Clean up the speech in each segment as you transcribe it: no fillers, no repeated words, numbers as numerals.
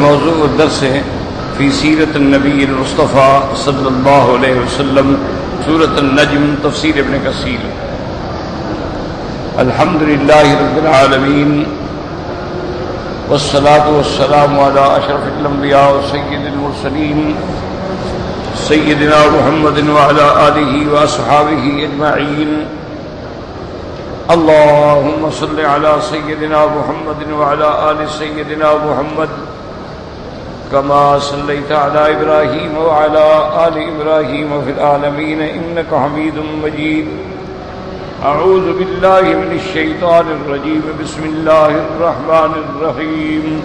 موضوع الدرس ہے فی سیرت النبی المصطفیٰ صلی اللہ علیہ وسلم، سورۃ النجم، تفسیر ابن کثیر۔ الحمدللہ رب العالمین والصلاة والسلام علی اشرف الانبیاء وسید المرسلین سیدنا محمد وعلی آلہ واصحابہ اجمعین۔ اللہم صل علی سیدنا محمد وعلی آل سیدنا محمد کما صلیت علی ابراہیم وعلی آل ابراہیم فی العالمین انک حمید مجید۔ اعوذ باللہ من الشیطان الرجیم، بسم اللہ الرحمن الرحیم۔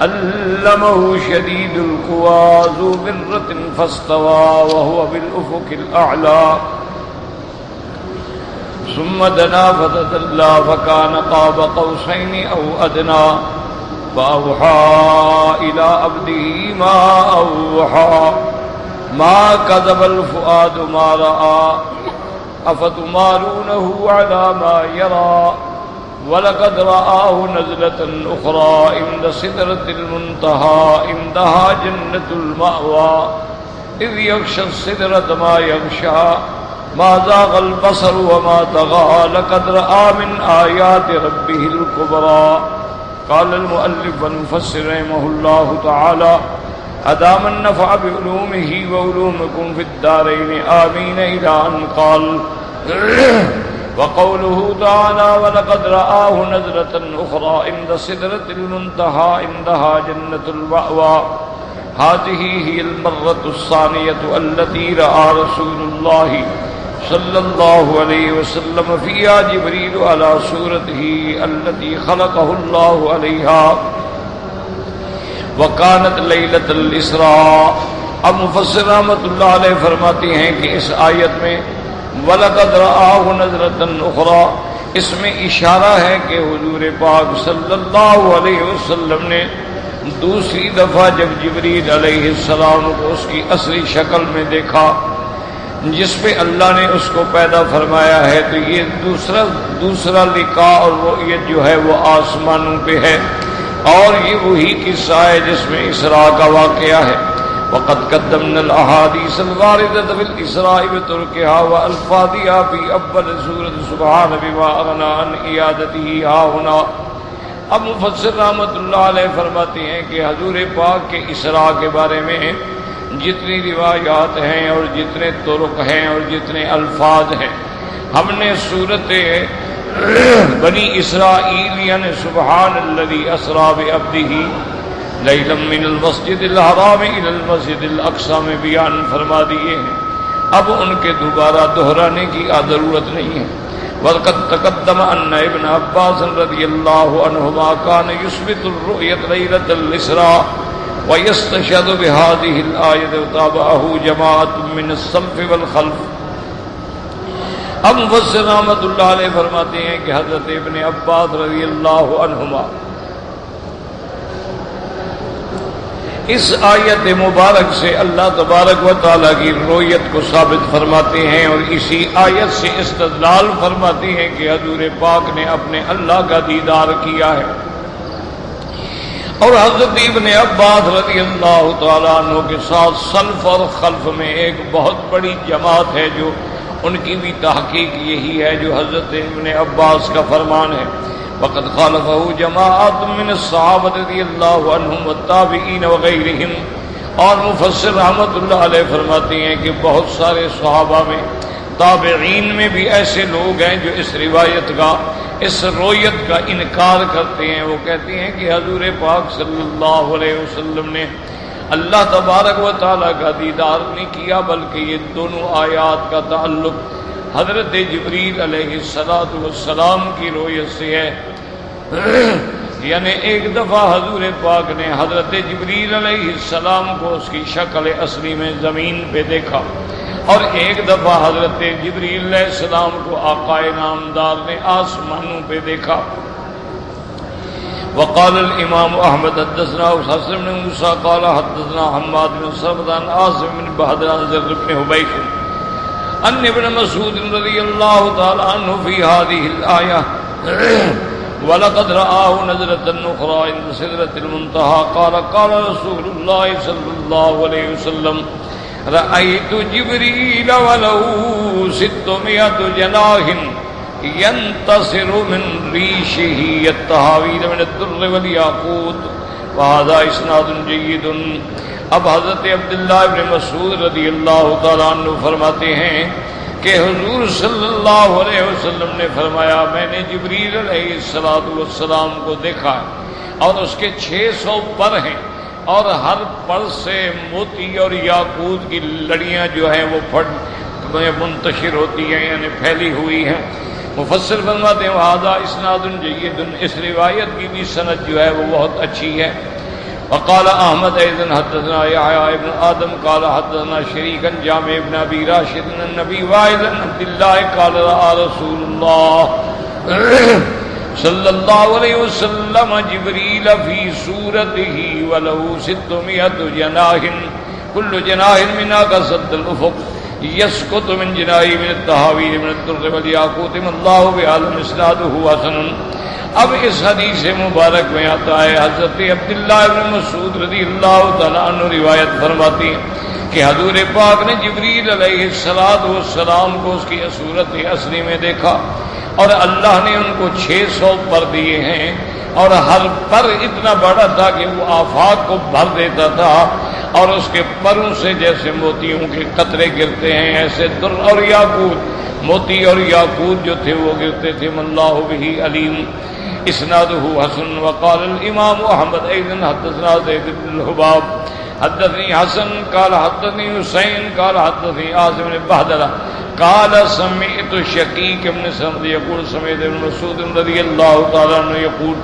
علمہ شدید القویٰ ذو مرۃ فاستویٰ وہو بالافق الاعلیٰ ثم دنا فتدلی فکان قاب قوسین او ادنی فأوحى إلى عبده ما أوحى ما كذب الفؤاد ما رأى أفتمارونه على ما يرى ولقد رآه نزلة أخرى عند سدرة المنتهى عندها جنة المأوى إذ يغشى السدرة ما يغشى ما زاغ البصر وما طغى لقد رأى من آيات ربه الكبرى۔ قال المؤلف والمفسر رحمه الله تعالى أدام النفع بعلومه وعلومكم في الدارين آمين إلى أن قال وقوله تعالى ولقد رآه نزلة أخرى عند سدرة المنتهى عندها جنة المأوى۔ هذه هي المرة الثانية التي رأى رسول الله صلی اللہ علیہ وسلم فيها جبریل على صورته التي خلقه اللہ علیہا وكانت لیلۃ الاسراء۔ اب مفسر رحمۃ اللہ علیہ فرماتے ہیں کہ اس آیت میں وَلَقَدْ رَآهُ نَزْلَةً أُخْرَى، اس میں اشارہ ہے کہ حضور پاک صلی اللہ علیہ وسلم نے دوسری دفعہ جب جبریل علیہ السلام کو اس کی اصلی شکل میں دیکھا جس پہ اللہ نے اس کو پیدا فرمایا ہے، تو یہ دوسرا لقاء اور رؤیت جو ہے وہ آسمانوں پہ ہے، اور یہ وہی قصہ ہے جس میں اسراء کا واقعہ ہے۔ وقد قدمنا الاحادیث الواردۃ فی الاسراء بترکها والفاظها فی اول سورۃ سبحان بما اغنی عن عیادتہ ها ہنا۔ اب مفسر رحمۃ اللہ علیہ فرماتے ہیں کہ حضور پاک کے اسراء کے بارے میں جتنی روایات ہیں اور جتنے طرق ہیں اور جتنے الفاظ ہیں، ہم نے سورت بنی اسرائیل یعنی سبحان الذی اسری بعبدہ لیلا من المسجد الحرام الی المسجد الاقصی میں بیان فرما دیے ہیں، اب ان کے دوبارہ دہرانے کی ضرورت نہیں ہے۔ وقد تقدم ان ابن عباس رضی اللہ عنہما کان یثبت الرؤیۃ لیلۃ الاسراء وَيَسْتَشْهَدُ بِهَذِهِ الْآيَةِ وَتَابَعَهُ جَمَاعَةٌ مِّنَ السَّلْفِ وَالْخَلْفِ۔ اب مفسر رحمۃ اللہ علیہ فرماتے ہیں کہ حضرت ابن عباس رضی اللہ عنہما اس آیت مبارک سے اللہ تبارک و تعالیٰ کی رؤیت کو ثابت فرماتے ہیں، اور اسی آیت سے استدلال فرماتے ہیں کہ حضور پاک نے اپنے اللہ کا دیدار کیا ہے۔ اور حضرت ابن عباس رضی اللہ تعالیٰ عنہ کے ساتھ سلف اور خلف میں ایک بہت بڑی جماعت ہے جو ان کی بھی تحقیق یہی ہے جو حضرت ابن عباس کا فرمان ہے۔ وقد خالفہ جماعت من الصحابہ رضی اللہ عنہم والتابعین وغیرہم۔ اور مفسر رحمۃ اللہ علیہ فرماتے ہیں کہ بہت سارے صحابہ میں، تابعین میں بھی ایسے لوگ ہیں جو اس روایت کا، اس رؤیت کا انکار کرتے ہیں۔ وہ کہتے ہیں کہ حضور پاک صلی اللہ علیہ وسلم نے اللہ تبارک و تعالیٰ کا دیدار نہیں کیا، بلکہ یہ دونوں آیات کا تعلق حضرت جبریل علیہ السلام کی رؤیت سے ہے۔ یعنی ایک دفعہ حضور پاک نے حضرت جبریل علیہ السلام کو اس کی شکل اصلی میں زمین پہ دیکھا، اور ایک دفعہ حضرت جبریل علیہ السلام کو آقا نامدار نے آسمانوں پہ دیکھا۔ وقال الامام احمد حدثنا حسن بن موسیٰ قال حدثنا حماد بن سلمة عن عاصم بن بہدر عن زر بن حبیش ان ابن مسعود رضی اللہ تعالی عنہ فی هذه الآیہ وَلَقَدْ رَآهُ نَزْلَةً أُخْرَى عِندَ سِدْرَةِ الْمُنتَهَى قَالَ رَسُولُ اللَّهِ صَلَّى اللَّهُ عَلَيْهِ وسلم رأيت جبريل وله 600 جناح ينتصر من ريشه التهاويل من الدر والياقوت وهذا اسناد جيد. اب حضرت عبداللہ ابن مسعود رضی اللہ تعالیٰ عنہ فرماتے ہیں کہ حضور صلی اللہ علیہ وسلم نے فرمایا میں نے جبریل علیہ السلام کو دیکھا اور اس کے 600 پر ہیں اور ہر پر سے موتی اور یاقوت کی لڑیاں جو ہیں وہ منتشر ہوتی ہیں یعنی پھیلی ہوئی ہیں. مفسر فرماتے ہیں وہذا اسناد جید، اس روایت کی بھی سند جو ہے وہ بہت اچھی ہے. وقال احمد ايضا حدثنا يحيى بن آدم قال حدثنا شريك جامع بن ابي راشد النبي وائل عبد الله قال رأى رسول الله صلی اللہ علیہ وسلم جبریل فی صورته وله 600 جناح كل جناح منها كسد الافق يسقط من جناحه من التهاويل من الدر والياقوت من الله بعالم اسناده حسن. اب اس حدیث مبارک میں آتا ہے حضرت عبداللہ بن مسعود رضی اللہ تعالیٰ عنہ روایت فرماتی ہیں کہ حضور پاک نے جبریل علیہ السلام کو اس کی صورت اصلی میں دیکھا اور اللہ نے ان کو 600 پر دیے ہیں اور ہر پر اتنا بڑا تھا کہ وہ آفاق کو بھر دیتا تھا اور اس کے پروں سے جیسے موتیوں کے قطرے گرتے ہیں ایسے در اور یاقوت موتی اور یاقوت جو تھے وہ گرتے تھے. اللہ بہ علیم. اسناده حسن. وقال الامام احمد ايضا حدثنا زید بن الحباب حدثني حسن قال حدثني حسين قال حدثني عاصم بن بهدلة قال سمعت شقيق بن سمد يقول سمعت ابن مسعود رضي الله تعالى عنه يقول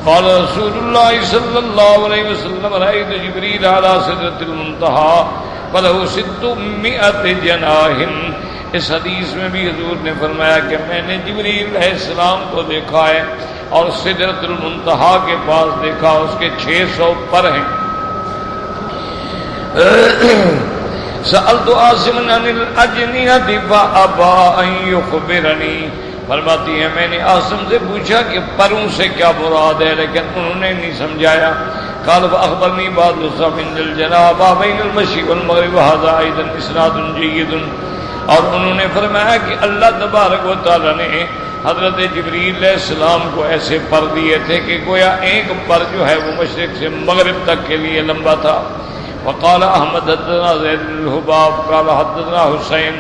قال رسول الله صلى الله عليه وسلم رأيت جبريل على سدرة المنتهى وله 600 جناح. اس حدیث میں بھی حضور نے فرمایا کہ میں نے جبریل علیہ السلام کو دیکھا ہے اور سدرۃ المنتہا کے پاس دیکھا اس کے 600 پر ہیں. سألت عاصما عن الأجنحة فأبى أن يخبرني. فرماتی ہیں میں نے عاصم سے پوچھا کہ پروں سے کیا مراد ہے لیکن انہوں نے نہیں سمجھایا. قال فأخبرني بعض الصحابة من الجناب بين المشرق والمغرب وهذا أيضا إسناد جيد. اور انہوں نے فرمایا کہ اللہ تبارک و تعالی نے حضرت جبریل علیہ السلام کو ایسے پر دیے تھے کہ گویا ایک پر جو ہے وہ مشرق سے مغرب تک کے لیے لمبا تھا. وقال احمد حدثنا زید بن الحباب قال حدثنا حسین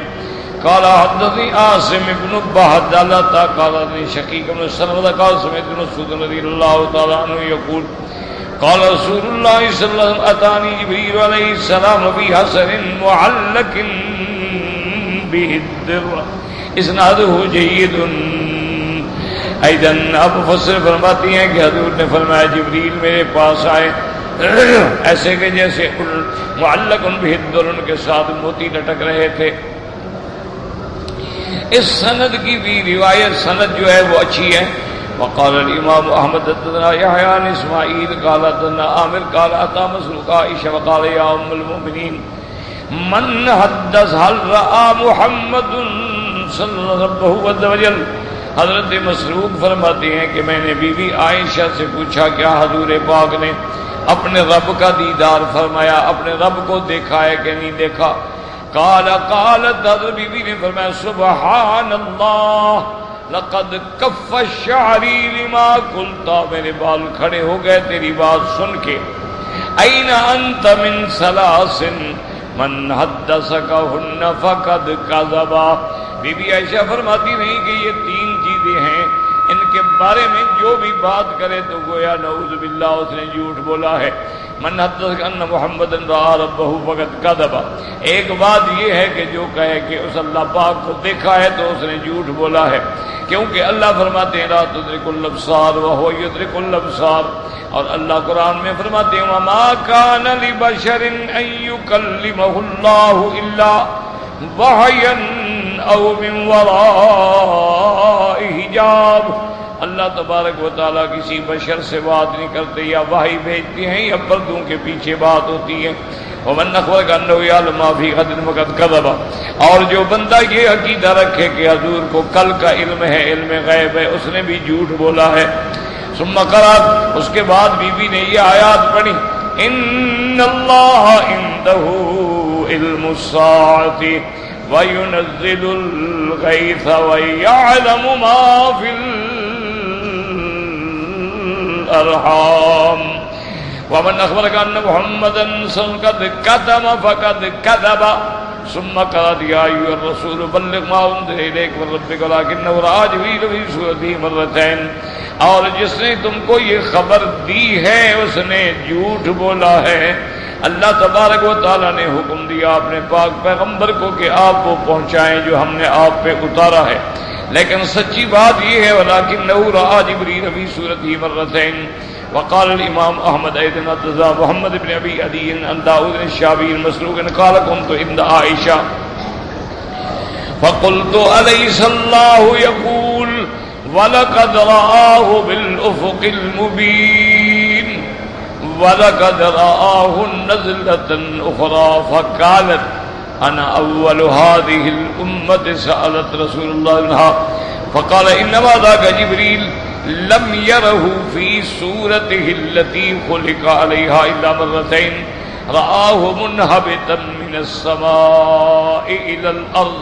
قال حدثني عاصم بن بهدلة قال حدثني شقيق بن سلمة قال سمعت مسعود رضي الله تعالى عنه يقول قال رسول الله صلى الله عليه وسلم اتاني جبريل عليه السلام في حسن معلق به الدر. اسناده جيد. ایدن اب مفسر فرماتی ہیں کہ حضور نے فرمایا جبریل میرے پاس آئے ایسے کہ جیسے معلق به الدر ان کے ساتھ موتی لٹک رہے تھے. اس سند کی بھی روایت سند جو ہے وہ اچھی ہے. وقال الامام احمد حدثنا يحيى عن اسماعيل قال حدثنا عامر قال اتى مسروق عائشة وقال يا ام المؤمنين من حدث هل راى محمد صلی اللہ عز وجل. حضرت مسروق فرماتے ہیں کہ میں نے بی بی عائشہ سے پوچھا کیا حضور پاک نے اپنے رب کا دیدار فرمایا اپنے رب کو دیکھا ہے کہ نہیں دیکھا. قالت حضرت بی بی نے فرمایا سبحان اللہ لقد کف شعری لما قلت. میرے بال کھڑے ہو گئے تیری بات سن کے. این انت من ثلاث من حدثکہن فقد کذبا. بی بی عائشہ فرماتی نہیں کہ یہ 3 چیزیں ہیں ان کے بارے میں جو بھی بات کرے تو گویا نعوذ باللہ اس نے جھوٹ بولا ہے. من حدث ان محمد رأى ربه فقد کذب. ایک بات یہ ہے کہ جو کہے کہ اس اللہ پاک کو دیکھا ہے تو اس نے جھوٹ بولا ہے کیونکہ اللہ فرماتے ہیں لا تدرک الابصار وهو يدرك الابصار. اور اللہ قرآن میں فرماتے ہیں وما كان لبشر ان يكلمه الله الا وحيا او من وراء حجاب. اللہ تبارک و تعالیٰ کسی بشر سے بات نہیں کرتے یا وحی بھیجتے ہیں یا پردوں کے پیچھے بات ہوتی ہے. ومن اخبرك انه يعلم ما في غد فقد كذب، اور جو بندہ یہ عقیدہ رکھے کہ حضور کو کل کا علم ہے، علم غیب ہے، اس نے بھی جھوٹ بولا ہے۔ ثم قرأت، اس کے بعد بی بی نے یہ آیات پڑھی، ان اللہ عنده علم الساعۃ وینزل الغیث ویعلم ما فی الارحام ومن اخبرك ان محمدا قد كتم فقد كذب ثم قال يا ايها الرسول بلغ ما انزل اليك من ربك ولكنه راى جبريل في صورته مرتين، اور جس نے تم کو یہ خبر دی ہے اس نے جھوٹ بولا ہے۔ اللہ تبارک و تعالیٰ نے حکم دیا اپنے پاک پیغمبر کو کہ آپ وہ پہنچائیں جو ہم نے آپ پہ اتارا ہے، لیکن سچی بات یہ ہے وَلَكِنَّهُ رَأَىٰ جِبْرِيلَ فِي صُورَتِهِ مَرَّتَيْنِ۔ وقال الامام احمد ایضا حدثنا محمد بن ابی عدی عن داؤد الشعبی المسروق قال كنت عند عائشہ فقلت أليس الله يقول وَلَقَدْ رَآهُ بِالْأُفُقِ الْمُبِينِ وَلَقَدْ رَآهُ نَزْلَةً أُخْرَى فَقَالَتْ أَنَا أَوَّلُ هَذِهِ الْأُمَّةِ سَأَلَتْ رسول الله عنها فقال إنما ذاك جبريل لم يره في صورته التي خلق عليها إلا مرتين رآه منهبطا من السماء إلى الأرض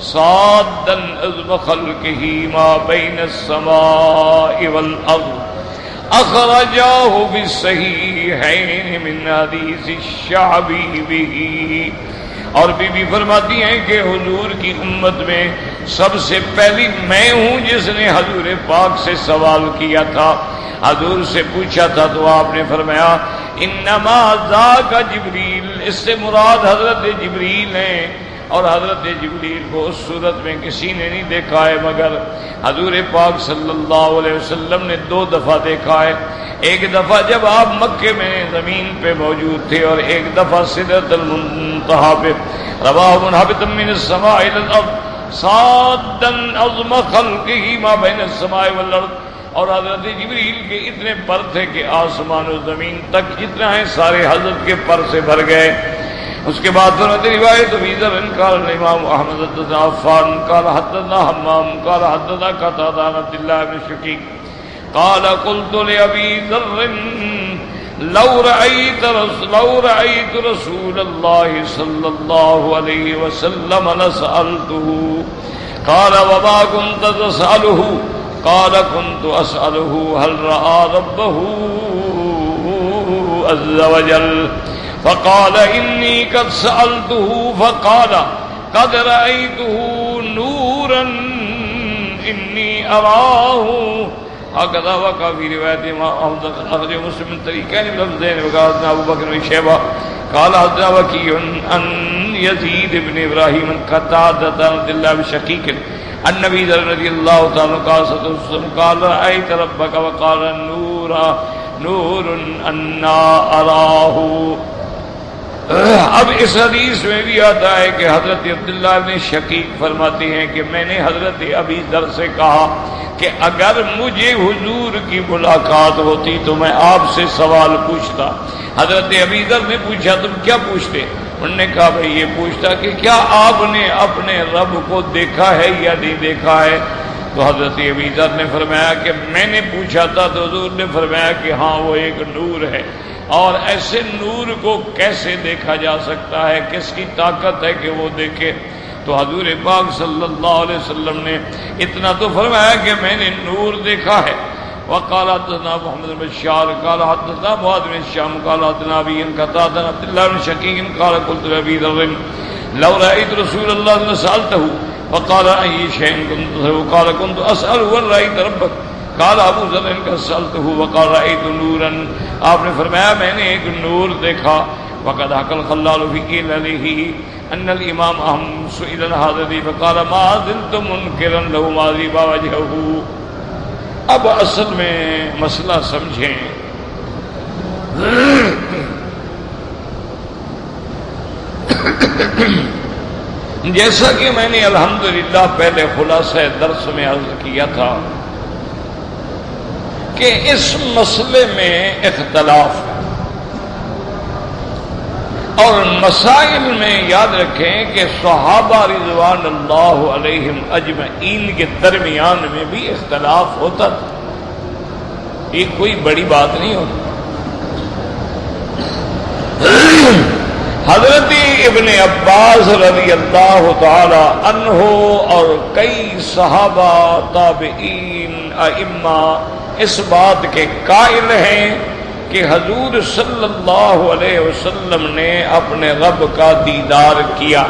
صادا عظم خلقه ما بين السماء والأرض أخرجاه بالصحيحين من حديث الشعبي به۔ اور بی بی فرماتی ہیں کہ حضور کی امت میں سب سے پہلی میں ہوں جس نے حضور پاک سے سوال کیا تھا، حضور سے پوچھا تھا تو آپ نے فرمایا انما ذاک جبریل، اس سے مراد حضرت جبریل ہیں، اور حضرت جبریل کو اس صورت میں کسی نے نہیں دیکھا ہے مگر حضور پاک صلی اللہ علیہ وسلم نے 2 دفعہ دیکھا ہے، ایک دفعہ جب آپ مکے میں زمین پہ موجود تھے اور ایک دفعہ سدرۃ المنتہا پہ۔ رواہ منہبطا من السماء الى الارض صادا عظم خلقہ ما بین السماء والارض، اور حضرت جبریل کے اتنے پر تھے کہ آسمان و زمین تک جتنا ہے سارے حضرت کے پر سے بھر گئے۔ اس کے بعد فرماتے روایت ابی ذر قال الامام احمد حدثنا عفان قال حدثنا حمام قال حدثنا قتادہ عن عبد الله بن شقيق قال قلت لأبي ذر لو رأيت رسول الله صلى الله عليه وسلم لسألته قال وما كنت تسأله قال كنت أسأله هل رأى ربه عز وجل فقال إني قد سألته فقال قد رأيته نورا إني أراه هكذا وقع في رواية ما أخرج مسلم من طريقين بلفظين وقال حدثنا أبو بكر بن شيبة قال حدثنا وكيع عن يزيد بن إبراهيم قتادة عن عبد الله بن شقيق النبي رضي الله تعالى قال رأيت ربك وقال نور أنا أراه۔ اب اس حدیث میں بھی آتا ہے کہ حضرت عبداللہ بن شقیق فرماتے ہیں کہ میں نے حضرت ابی ذر سے کہا کہ اگر مجھے حضور کی ملاقات ہوتی تو میں آپ سے سوال پوچھتا۔ حضرت ابی ذر نے پوچھا تم کیا پوچھتے؟ انہوں نے کہا بھئی یہ پوچھتا کہ کیا آپ نے اپنے رب کو دیکھا ہے یا نہیں دیکھا ہے؟ تو حضرت ابی ذر نے فرمایا کہ میں نے پوچھا تھا تو حضور نے فرمایا کہ ہاں وہ ایک نور ہے، اور ایسے نور کو کیسے دیکھا جا سکتا ہے، کس کی طاقت ہے کہ وہ دیکھے؟ تو حضور پاک صلی اللہ علیہ وسلم نے اتنا تو فرمایا کہ میں نے نور دیکھا ہے۔ وقال حدثنا محمد بن بشار قال حدثنا معاذ بن هشام قال حدثنا ابي قتادة عن عبد الله بن شقيق قال قلت لأبي ذر لو رأيت رسول الله لسألته فقال أي شيء كنت قال كنت أسأله هل رأيت ربك قال ابو ذر کا سألته وقال رأيت نورا، آپ نے فرمایا میں نے ایک نور دیکھا۔ وقد حكى الخلال في قيله ان الامام احمد سئل عن هذا فقال ما زلت منكرا له ما ذيب وجهه۔ اب اصل میں مسئلہ سمجھیں، جیسا کہ میں نے الحمدللہ پہلے خلاصہ درس میں عرض کیا تھا کہ اس مسئلے میں اختلاف ہے۔ اور مسائل میں یاد رکھیں کہ صحابہ رضوان اللہ علیہم اجمعین کے درمیان میں بھی اختلاف ہوتا تھا، یہ کوئی بڑی بات نہیں ہوتی۔ حضرت ابن عباس رضی اللہ تعالی عنہ اور کئی صحابہ تابعین ائمہ اس بات کے قائل ہیں کہ حضور صلی اللہ علیہ وسلم نے اپنے رب کا دیدار کیا۔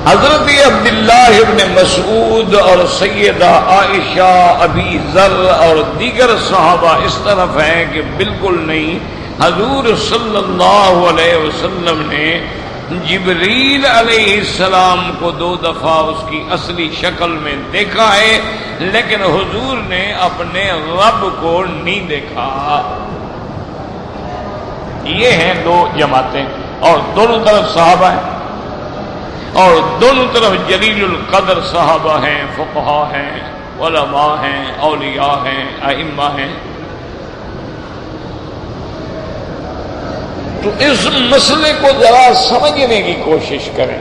حضرت عبداللہ ابن مسعود اور سیدہ عائشہ، ابی ذر اور دیگر صحابہ اس طرف ہیں کہ بالکل نہیں، حضور صلی اللہ علیہ وسلم نے جبریل علیہ السلام کو 2 دفعہ اس کی اصلی شکل میں دیکھا ہے، لیکن حضور نے اپنے رب کو نہیں دیکھا۔ یہ ہیں 2 جماعتیں، اور دونوں طرف صحابہ ہیں، اور دونوں طرف جلیل القدر صحابہ ہیں، فقہا ہیں، علماء ہیں، اولیاء ہیں، ائمہ ہیں۔ تو اس مسئلے کو ذرا سمجھنے کی کوشش کریں۔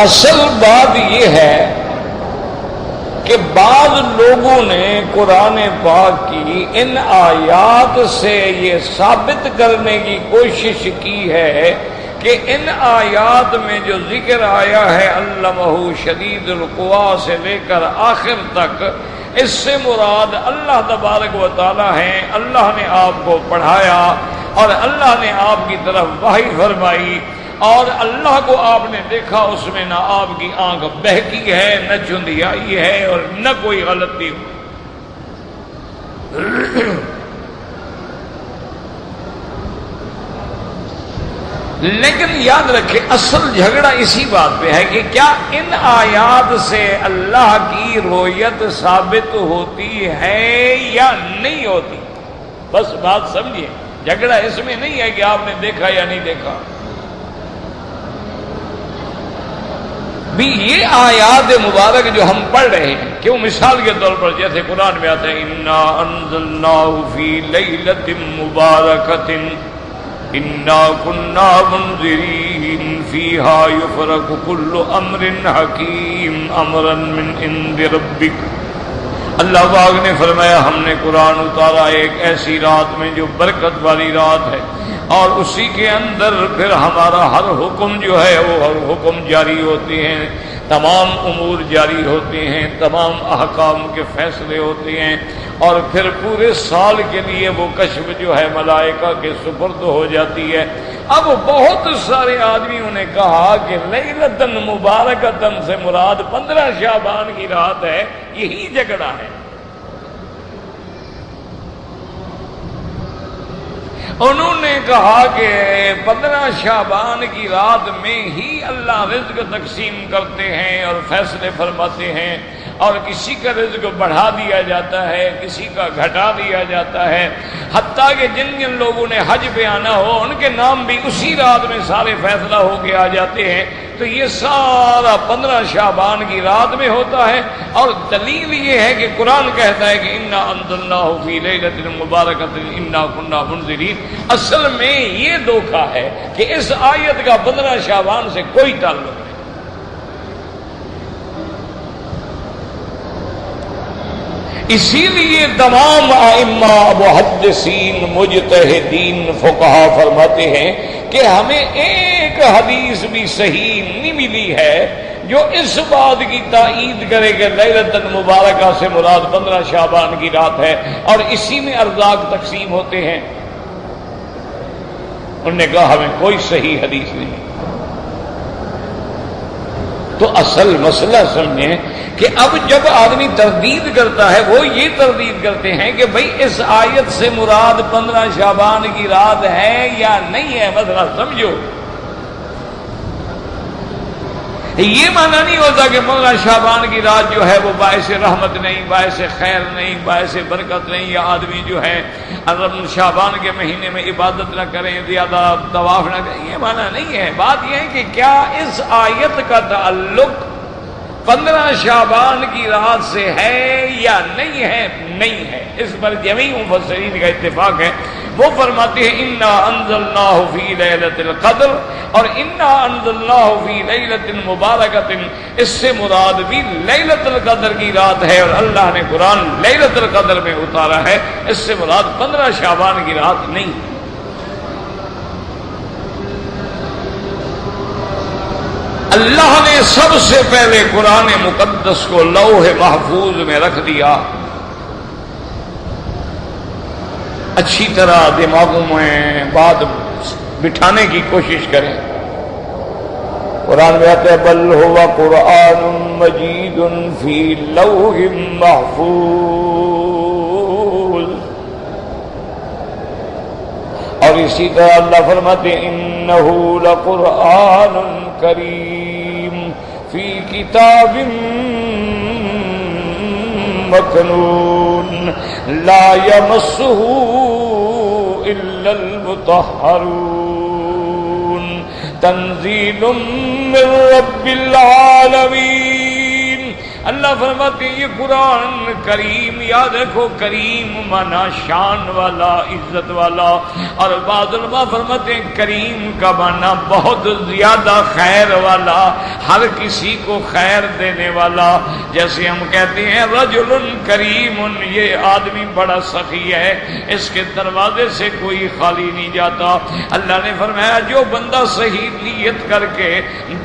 اصل بات یہ ہے کہ بعض لوگوں نے قرآن پاک کی ان آیات سے یہ ثابت کرنے کی کوشش کی ہے کہ ان آیات میں جو ذکر آیا ہے علمہ شدید القوا سے لے کر آخر تک، اس سے مراد اللہ تبارک و تعالی ہیں، اللہ نے آپ کو پڑھایا اور اللہ نے آپ کی طرف وحی فرمائی، اور اللہ کو آپ نے دیکھا، اس میں نہ آپ کی آنکھ بہکی ہے، نہ چندیائی ہے، اور نہ کوئی غلطی ہوئی۔ لیکن یاد رکھیں اصل جھگڑا اسی بات پہ ہے کہ کیا ان آیات سے اللہ کی رؤیت ثابت ہوتی ہے یا نہیں ہوتی؟ بس بات سمجھیے، جھگڑا اس میں نہیں ہے کہ آپ نے دیکھا یا نہیں دیکھا۔ بھی یہ آیات مبارک جو ہم پڑھ رہے ہیں، کیوں مثال کے طور پر جیسے قرآن میں آتا ہے اِنَّا أَنزَلْنَاهُ فِي لَيْلَةٍ مُبَارَكَةٍ اِنَّا كُنَّا مُنذِرِينَ فِيهَا يُفْرَقُ كُلُّ أَمْرٍ حَكِيمٍ أَمْرًا مِّنْ عِندِ رَبِّكَ۔ اللہ پاک نے فرمایا ہم نے قرآن اتارا ایک ایسی رات میں جو برکت والی رات ہے، اور اسی کے اندر پھر ہمارا ہر حکم جو ہے وہ ہر حکم جاری ہوتے ہیں، تمام امور جاری ہوتے ہیں، تمام احکام کے فیصلے ہوتے ہیں، اور پھر پورے سال کے لیے وہ کشف جو ہے ملائکہ کے سپرد ہو جاتی ہے۔ اب بہت سارے آدمیوں نے کہا کہ لیلۃ مبارکۃ سے مراد 15 شعبان کی رات ہے، یہی جھگڑا ہے۔ انہوں نے کہا کہ 15 شعبان کی رات میں ہی اللہ رزق تقسیم کرتے ہیں اور فیصلے فرماتے ہیں، اور کسی کا رزق بڑھا دیا جاتا ہے، کسی کا گھٹا دیا جاتا ہے، حتیٰ کہ جن جن لوگوں نے حج پہ آنا ہو ان کے نام بھی اسی رات میں سارے فیصلہ ہو کے آ جاتے ہیں۔ تو یہ سارا 15 شعبان کی رات میں ہوتا ہے، اور دلیل یہ ہے کہ قرآن کہتا ہے کہ اِنَّا أَنزَلْنَاهُ فِي لَيْلَةٍ مُبَارَكَةٍ إِنَّا كُنَّا مُنذِرِينَ۔ اصل میں یہ دھوکہ ہے کہ اس آیت کا 15 شعبان سے کوئی تعلق نہیں۔ اسی لیے تمام ائمہ محدثین مجتہدین فقہا فرماتے ہیں کہ ہمیں ایک حدیث بھی صحیح نہیں ملی ہے جو اس بات کی تائید کرے کہ لیلۃ المبارکہ سے مراد 15 شعبان کی رات ہے اور اسی میں ارزاق تقسیم ہوتے ہیں۔ انہوں نے کہا ہمیں کوئی صحیح حدیث نہیں۔ تو اصل مسئلہ سمجھیں کہ اب جب آدمی تردید کرتا ہے وہ یہ تردید کرتے ہیں کہ بھئی اس آیت سے مراد 15 شعبان کی رات ہے یا نہیں ہے، مسئلہ سمجھو۔ یہ معنی نہیں ہوتا کہ 15 شعبان کی رات جو ہے وہ باعث رحمت نہیں، باعث خیر نہیں، باعث برکت نہیں، یا آدمی جو ہے شعبان کے مہینے میں عبادت نہ کریں، زیادہ طواف نہ کریں، یہ معنی نہیں ہے۔ بات یہ ہے کہ کیا اس آیت کا تعلق 15 شعبان کی رات سے ہے یا نہیں ہے؟ نہیں ہے، اس پر جمیع مفسرین کا اتفاق ہے۔ وہ فرماتے ہیں انا انزلناہ فی لیلۃ القدر، اور انا انزلناہ فی لیلۃ مبارکۃ، اس سے مراد بھی لیلۃ القدر کی رات ہے، اور اللہ نے قرآن لیلۃ القدر میں اتارا ہے، اس سے مراد 15 شعبان کی رات نہیں۔ اللہ نے سب سے پہلے قرآن مقدس کو لوح محفوظ میں رکھ دیا۔ اچھی طرح دماغوں میں بات بٹھانے کی کوشش کریں۔ قرآن میں آتا ہے بل ہوا قرآن مجید فی لوح محفوظ، اور اسی طرح اللہ فرماتے ہیں انہ لقرآن کریم فی کتاب مکنون لا یمسہ الا المطہرون تنزیل من رب العالمین۔ اللہ فرماتے ہیں یہ قرآن کریم، یاد رکھو کریم مانا شان والا، عزت والا، اور بعض علماء فرماتے ہیں کریم کا مانا بہت زیادہ خیر والا، ہر کسی کو خیر دینے والا۔ جیسے ہم کہتے ہیں رجل کریم، یہ آدمی بڑا سخی ہے، اس کے دروازے سے کوئی خالی نہیں جاتا۔ اللہ نے فرمایا جو بندہ صحیح نیت کر کے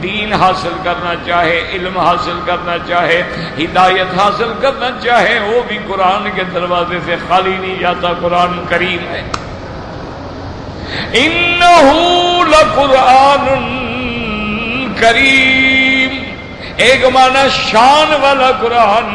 دین حاصل کرنا چاہے، علم حاصل کرنا چاہے، ہدایت حاصل کرنا چاہے، وہ بھی قرآن کے دروازے سے خالی نہیں جاتا۔ قرآن کریم ہے۔ انہ لقرآن کریم، ایک معنی شان والا قرآن،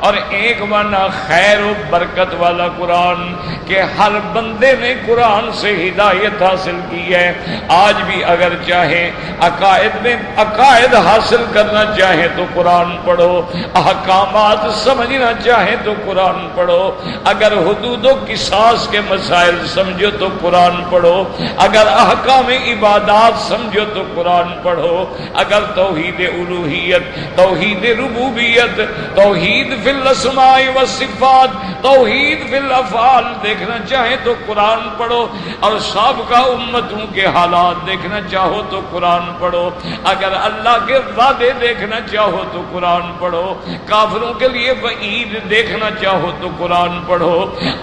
اور ایک معنی خیر و برکت والا قرآن، کہ ہر بندے نے قرآن سے ہدایت حاصل کی ہے۔ آج بھی اگر چاہیں عقائد میں عقائد حاصل کرنا چاہیں تو قرآن پڑھو، احکامات سمجھنا چاہیں تو قرآن پڑھو، اگر حدود و قصاص کے مسائل سمجھو تو قرآن پڑھو، اگر احکام عبادات سمجھو تو قرآن پڑھو، اگر توحید الوہیت، توحید ربوبیت، توحید فی الاسماء والصفات، توحید فی الافعال دیکھنا چاہیں تو قرآن پڑھو، اور سابقہ امتوں کے حالات دیکھنا چاہو تو قرآن پڑھو، اگر اللہ کے وعدے دیکھنا چاہو تو قرآن پڑھو، کافروں کے لیے وعید دیکھنا چاہو تو قرآن پڑھو،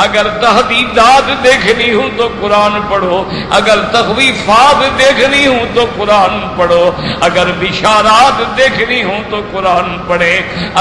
اگر تہدیدات دیکھنی ہوں تو قرآن پڑھو، اگر تخویفات دیکھنی ہوں تو قرآن پڑھو، اگر بشارات دیکھنی ہوں تو قرآن پڑھے،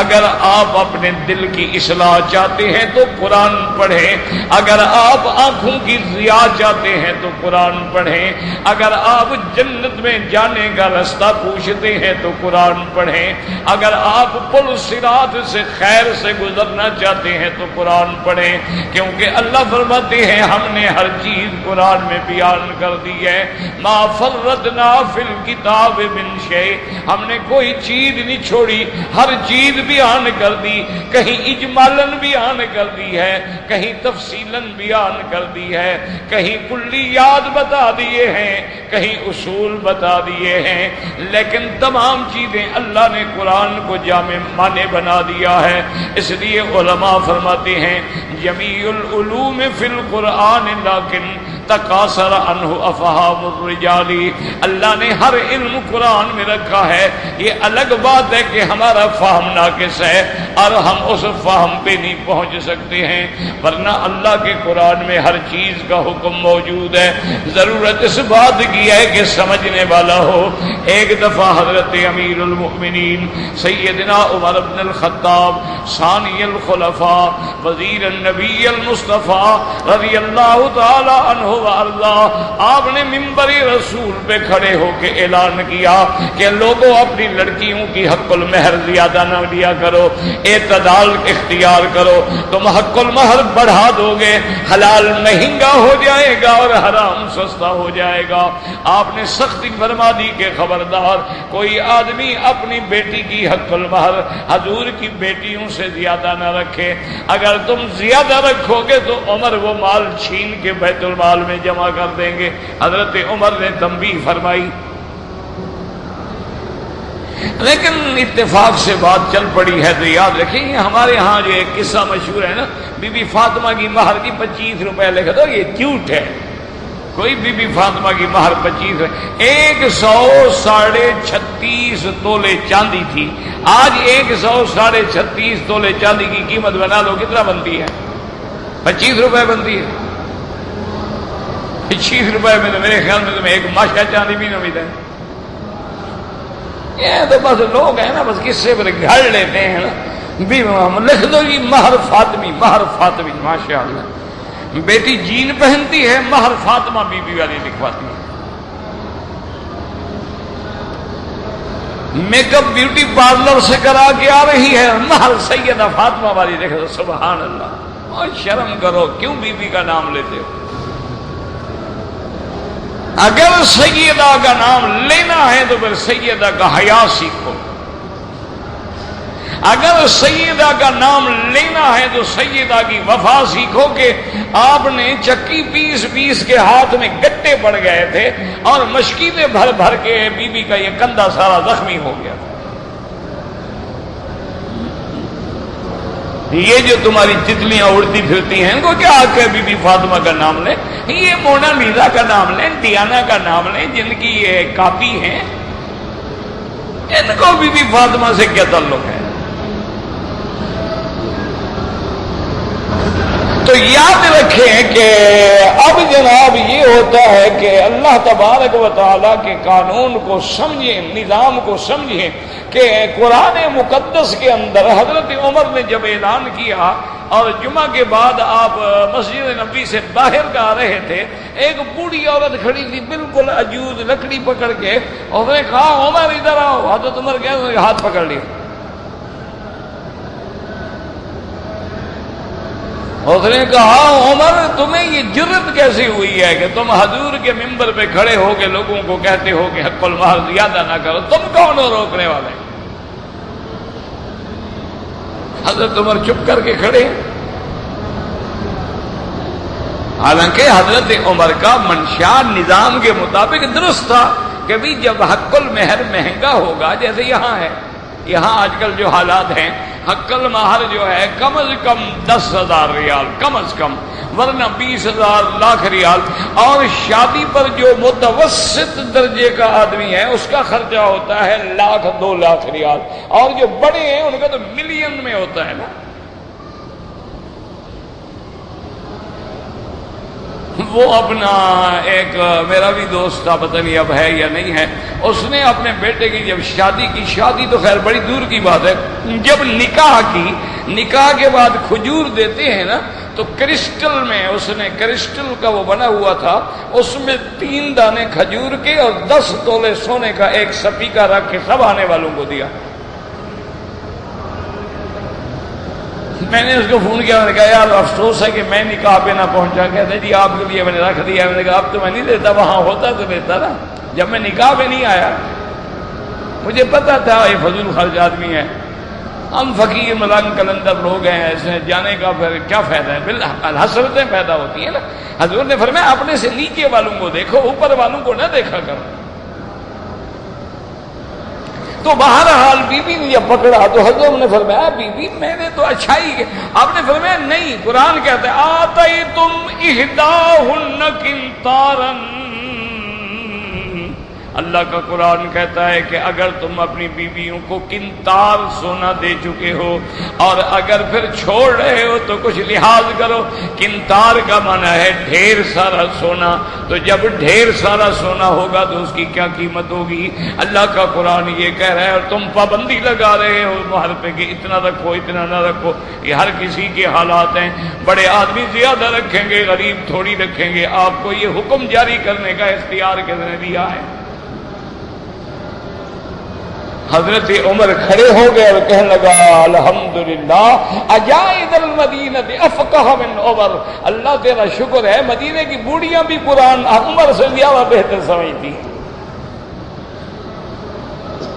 اگر آپ اپنے دل کی اصلاح چاہتے ہیں تو قرآن پڑھیں، اگر آپ آنکھوں کی ضیاء چاہتے ہیں تو قرآن پڑھیں، اگر آپ جنت میں جانے کا راستہ پوچھتے ہیں تو قرآن پڑھیں، اگر آپ پل صراط سے خیر سے گزرنا چاہتے ہیں تو قرآن پڑھیں، کیونکہ اللہ فرماتے ہیں ہم نے ہر چیز قرآن میں بیان کر دی ہے۔ ما فرطنا فی الکتاب من شیء، ہم نے کوئی چیز نہیں چھوڑی، ہر چیز بیان کر دی، کہیں اجمالاً بیان کر دی ہے، کہیں تفصیلاً بیان کر دی ہے، کہیں کلیات بتا دیے ہیں، کہیں اصول بتا دیے ہیں، لیکن تمام چیزیں اللہ نے قرآن کو جامع معنی بنا دیا ہے۔ اس لیے علماء فرماتے ہیں جمیع العلوم فی القرآن لیکن تقاصر عنہ افہام الرجال، اللہ نے ہر علم قرآن میں رکھا ہے، یہ الگ بات ہے کہ ہمارا فہم ناقص ہے اور ہم اس فہم پہ نہیں پہنچ سکتے ہیں، ورنہ اللہ کے قرآن میں ہر چیز کا حکم موجود ہے، ضرورت اس بات کی ہے کہ سمجھنے والا ہو۔ ایک دفعہ حضرت امیر المؤمنین سیدنا عمر بن الخطاب ثانی الخلفاء وزیر النبی المصطفیٰ رضی اللہ تعالی عنہ وارضاہ، آپ نے منبر رسول پہ کھڑے ہو کے اعلان کیا کہ لوگوں اپنی لڑکیوں کی حق المہر زیادہ نہ لیا کرو، اعتدال اختیار کرو، تم حق المہر بڑھا دو گے حلال مہنگا ہو جائے گا اور حرام سستا ہو جائے گا۔ آپ نے سختی فرما دی کہ خبردار کوئی آدمی اپنی بیٹی کی حق المہر حضور کی بیٹیوں سے زیادہ نہ رکھے، اگر تم زیادہ رکھو گے تو عمر وہ مال چھین کے بیت المال میں جمع کر دیں گے۔ حضرت عمر نے تنبیہ فرمائی لیکن اتفاق سے بات چل پڑی ہے تو یاد رکھیں، ہمارے ہاں جو ایک قصہ مشہور ہے نا، بی بی فاطمہ کی مہر کی 25 روپے لکھ دو، یہ جھوٹ ہے. کوئی بی بی فاطمہ کی مہر 25 ہے. 136.5 تولے چاندی تھی. آج 136.5 تولے چاندی کی قیمت بنا لو کتنا بنتی ہے؟ 25 روپے بنتی ہے. 25 روپے میں تو میرے خیال میں تمہیں ایک ماشا چاندی بھی نہ ملے. یہ تو بس لوگ ہیں نا، بس قصے پر گھڑ لیتے ہیں نا. لکھ دو جی مہر فاطمی، مہر فاطمی. ماشاء اللہ، بیٹی جین پہنتی ہے، مہر فاطمہ بی بی والی لکھواتی ہے. میک اپ بیوٹی پارلر سے کرا کے آ رہی ہے، مہر سیدہ فاطمہ والی لکھ دو. سبحان اللہ. اور شرم کرو، کیوں بی بی کا نام لیتے ہو؟ اگر سیدہ کا نام لینا ہے تو پھر سیدہ کا حیا سیکھو. اگر سیدہ کا نام لینا ہے تو سیدہ کی وفا سیکھو کہ آپ نے چکی پیس کے ہاتھ میں گٹے پڑ گئے تھے اور مشکیلیں بھر بھر کے بی بی کا یہ کندھا سارا زخمی ہو گیا. یہ جو تمہاری تتلیاں اڑتی پھرتی ہیں ان کو کیا حق ہے بی بی فاطمہ کا نام لیں؟ یہ مونا لیزا کا نام لیں، ڈیانا کا نام لیں، جن کی یہ کاپی ہیں، ان کو بی بی فاطمہ سے کیا تعلق ہے؟ تو یاد رکھیں کہ اب جناب یہ ہوتا ہے کہ اللہ تبارک و تعالیٰ کے قانون کو سمجھیں، نظام کو سمجھیں کہ قرآن مقدس کے اندر حضرت عمر نے جب اعلان کیا اور جمعہ کے بعد آپ مسجد نبوی سے باہر کا آ رہے تھے، ایک بوڑھی عورت کھڑی تھی بالکل عجوز، لکڑی پکڑ کے، اور اس نے کہا عمر ادھر آؤ. حضرت عمر کیا ہاتھ پکڑ لیا. اس نے کہا عمر تمہیں یہ جرت کیسی ہوئی ہے کہ تم حضور کے ممبر پہ کھڑے ہو کے لوگوں کو کہتے ہو کہ حق المہر زیادہ نہ کرو، تم کون ہو روکنے والے؟ حضرت عمر چپ کر کے کھڑے. حالانکہ حضرت عمر کا منشا نظام کے مطابق درست تھا کہ بھی جب حق المہر مہنگا ہوگا، جیسے یہاں ہے، یہاں آج کل جو حالات ہیں، حق المہر جو ہے کم از کم 10,000 ریال کم از کم، ورنہ 20,000 لاکھ ریال. اور شادی پر جو متوسط درجے کا آدمی ہے اس کا خرچہ ہوتا ہے 1,00,000 2 لاکھ ریال، اور جو بڑے ہیں ان کا تو ملین میں ہوتا ہے نا. وہ اپنا ایک میرا بھی دوست تھا، پتہ نہیں اب ہے یا نہیں ہے، اس نے اپنے بیٹے کی جب شادی کی، شادی تو خیر بڑی دور کی بات ہے، جب نکاح کی، نکاح کے بعد کھجور دیتے ہیں نا، تو کرسٹل میں اس نے، کرسٹل کا وہ بنا ہوا تھا، اس میں 3 دانے کھجور کے اور 10 تولے سونے کا ایک سپیکہ رکھ کے سب آنے والوں کو دیا. میں نے اس کو فون کیا، میں نے کہا یار افسوس ہے کہ میں نکاح پہ نہ پہنچا. کہتے جی آپ کے لیے میں نے رکھ دیا. میں نے کہا اب تو میں نہیں دیتا، وہاں ہوتا تو دیتا نا. جب میں نکاح پہ نہیں آیا، مجھے پتا تھا یہ فضول خرچ آدمی ہے، ہم فقیر ملنگ کلندر لوگ ہیں، ایسے جانے کا پھر کیا فائدہ ہے؟ حسرتیں پیدا ہوتی ہیں نا. حضور نے فرمایا اپنے سے نیچے والوں کو دیکھو، اوپر والوں کو نہ دیکھا کرو. تو بہرحال بی بی نے جب پکڑا تو حضور نے فرمایا بی بی میں نے تو اچھائی کی. آپ نے فرمایا نہیں، قرآن کہتا ہے آتیتم احداہن قنطارا. اللہ کا قرآن کہتا ہے کہ اگر تم اپنی بیویوں کو قنطار سونا دے چکے ہو اور اگر پھر چھوڑ رہے ہو تو کچھ لحاظ کرو. قنطار کا معنی ہے ڈھیر سارا سونا. تو جب ڈھیر سارا سونا ہوگا تو اس کی کیا قیمت ہوگی؟ اللہ کا قرآن یہ کہہ رہا ہے. اور تم پابندی لگا رہے ہو مہر پہ کہ اتنا رکھو اتنا نہ رکھو. یہ ہر کسی کے حالات ہیں. بڑے آدمی زیادہ رکھیں گے، غریب تھوڑی رکھیں گے. آپ کو یہ حکم جاری کرنے کا اختیار کس نے دیا ہے؟ حضرت عمر کھڑے ہو گئے اور کہنے لگا الحمدللہ اجائد المدینہ افقہ من عمر. اللہ تیرا شکر ہے مدینے کی بوڑھیاں بھی قرآن عمر سے زیادہ بہتر سمجھتی.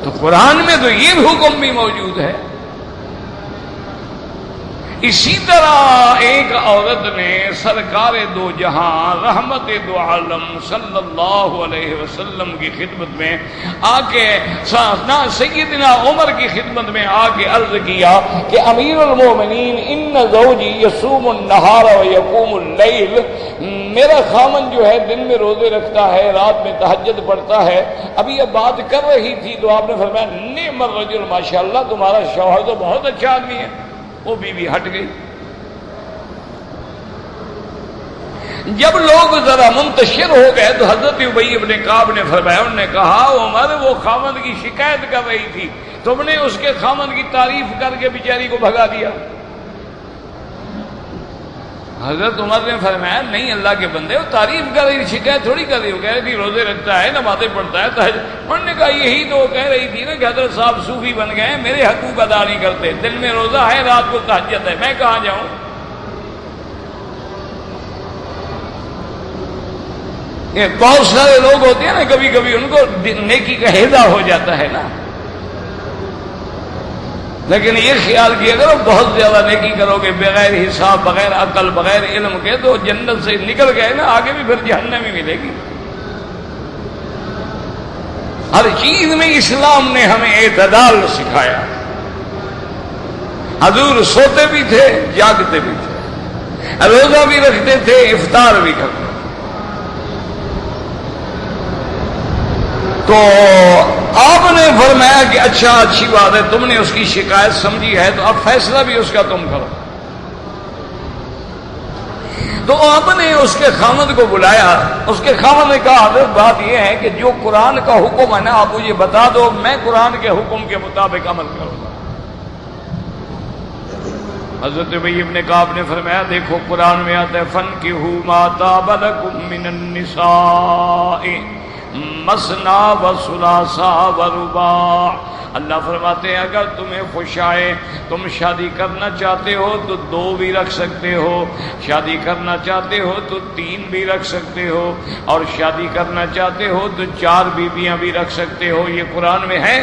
تو قرآن میں تو یہ حکم بھی موجود ہے. اسی طرح ایک عورت نے سرکار دو جہاں رحمت دو عالم صلی اللہ علیہ وسلم کی خدمت میں آ کے سیدنا عمر کی خدمت میں آ کے عرض کیا کہ امیر المومنین ان زوجی یصوم النہار و یقوم اللیل، میرا خامن جو ہے دن میں روزے رکھتا ہے، رات میں تہجد پڑھتا ہے۔ ابھی یہ بات کر رہی تھی تو آپ نے فرمایا نعم الرجل، ماشاءاللہ تمہارا شوہر تو بہت اچھا آدمی ہے۔ وہ بیوی ہٹ گئی۔ جب لوگ ذرا منتشر ہو گئے تو حضرت ابی ابن کعب نے فرمایا، انہوں نے کہا عمر وہ خامد کی شکایت کر رہی تھی، تم نے اس کے خامد کی تعریف کر کے بیچاری کو بھگا دیا۔ حضرت عمر نے فرمایا نہیں اللہ کے بندے، وہ تعریف کر رہی، شکایت تھوڑی کر رہی، وہ کہہ رہی تھی روزے رکھتا ہے، نمازیں پڑھتا ہے، تہجد۔ انہوں نے کہا یہی تو وہ کہہ رہی تھی نا کہ حضرت صاحب صوفی بن گئے ہیں، میرے حقوق ادا نہیں کرتے، دن میں روزہ ہے رات کو تہجد ہے، میں کہاں جاؤں؟ یہ بہت سارے لوگ ہوتے ہیں نا، کبھی کبھی ان کو نیکی کا ہیضہ ہو جاتا ہے نا، لیکن یہ خیال کیا کرو بہت زیادہ نیکی کرو گے بغیر حساب، بغیر عقل، بغیر علم کے تو جنت سے نکل گئے نا، آگے بھی پھر جہنم ہی ملے گی۔ ہر چیز میں اسلام نے ہمیں اعتدال سکھایا۔ حضور سوتے بھی تھے، جاگتے بھی تھے، روزہ بھی رکھتے تھے، افطار بھی کرتے تھے۔ تو آپ نے فرمایا کہ اچھا اچھی بات ہے، تم نے اس کی شکایت سمجھی ہے تو اب فیصلہ بھی اس کا تم کرو۔ تو آپ نے اس کے خامد کو بلایا، اس کے خامد نے کہا حضرت بات یہ ہے کہ جو قرآن کا حکم ہے نا آپ مجھے بتا دو، میں قرآن کے حکم کے مطابق عمل کروں گا۔ حضرت ابی ابن کعب نے فرمایا دیکھو قرآن میں آتا ہے فَانْكِحُوا مَا طَابَ لَكُم مِّنَ النِّسَاءِ مَثْنَىٰ وَثُلَاثَا وَرُبَاعَ۔ اللہ فرماتے ہیں اگر تمہیں خوش آئے، تم شادی کرنا چاہتے ہو تو 2 بھی رکھ سکتے ہو، شادی کرنا چاہتے ہو تو 3 بھی رکھ سکتے ہو، اور شادی کرنا چاہتے ہو تو 4 بیویاں بھی رکھ سکتے ہو۔ یہ قرآن میں ہے؟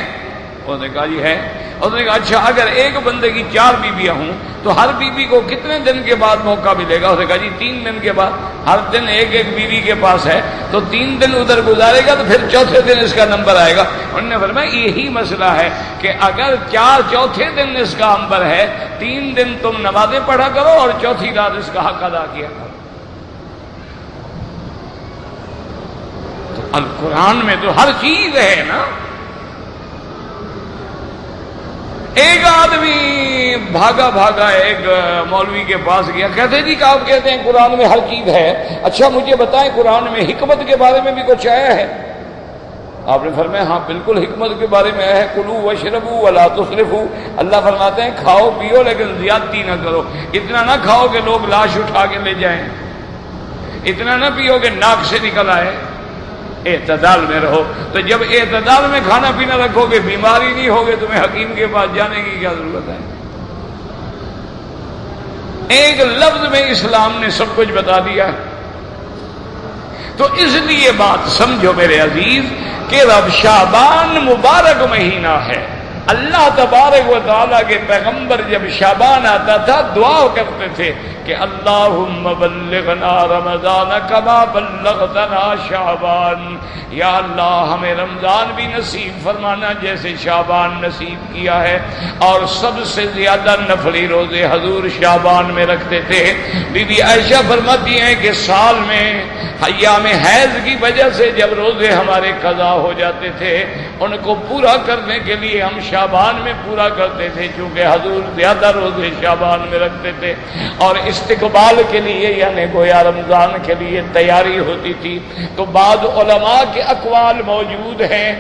انہوں نے کہا جی ہے۔ انہوں نے کہا اچھا اگر ایک بندے کی 4 بیویاں ہوں تو ہر بیوی کو کتنے دن کے بعد موقع ملے گا؟ انہوں نے کہا جی 3 دن کے بعد، ہر دن ایک ایک بیوی کے پاس ہے تو 3 دن ادھر گزارے گا تو پھر چوتھے دن اس کا نمبر آئے گا۔ انہوں نے فرمایا یہی مسئلہ ہے کہ اگر چوتھے دن اس کا نمبر ہے، 3 دن تم نمازیں پڑھا کرو اور چوتھی رات اس کا حق ادا کیا کرو۔ تو القرآن میں تو ہر چیز ہے نا۔ ایک آدمی بھاگا بھاگا ایک مولوی کے پاس گیا، کہتے جی کہ آپ کہتے ہیں قرآن میں ہر چیز ہے، اچھا مجھے بتائیں قرآن میں حکمت کے بارے میں بھی کچھ آیا ہے؟ آپ نے فرمایا ہاں بالکل حکمت کے بارے میں آیا ہے، کلوا واشربوا ولا تسرفوا۔ اللہ فرماتے ہیں کھاؤ پیو لیکن زیادتی نہ کرو، اتنا نہ کھاؤ کہ لوگ لاش اٹھا کے لے جائیں، اتنا نہ پیو کہ ناک سے نکل آئے، اعتدال میں رہو۔ تو جب اعتدال میں کھانا پینا رکھو گے بیماری نہیں ہوگے، تمہیں حکیم کے پاس جانے کی کیا ضرورت ہے؟ ایک لفظ میں اسلام نے سب کچھ بتا دیا۔ تو اس لیے بات سمجھو میرے عزیز کہ رب شعبان مبارک مہینہ ہے۔ اللہ تبارک و تعالیٰ کے پیغمبر جب شعبان آتا تھا دعا کرتے تھے کہ اللہم بلغنا رمضان کما بلغتنا شعبان، یا اللہ ہمیں رمضان بھی نصیب فرمانا جیسے شعبان نصیب کیا ہے۔ اور سب سے زیادہ نفلی روزے حضور شعبان میں رکھتے تھے۔ بی بی عائشہ فرماتی ہیں کہ سال میں ایام حیض کی وجہ سے جب روزے ہمارے قضا ہو جاتے تھے ان کو پورا کرنے کے لیے ہم شعبان میں پورا کرتے تھے، چونکہ حضور زیادہ روزے شعبان میں رکھتے تھے، اور استقبال کے لیے یعنی گویا رمضان کے لیے تیاری ہوتی تھی۔ تو بعض علماء کے اقوال موجود ہیں،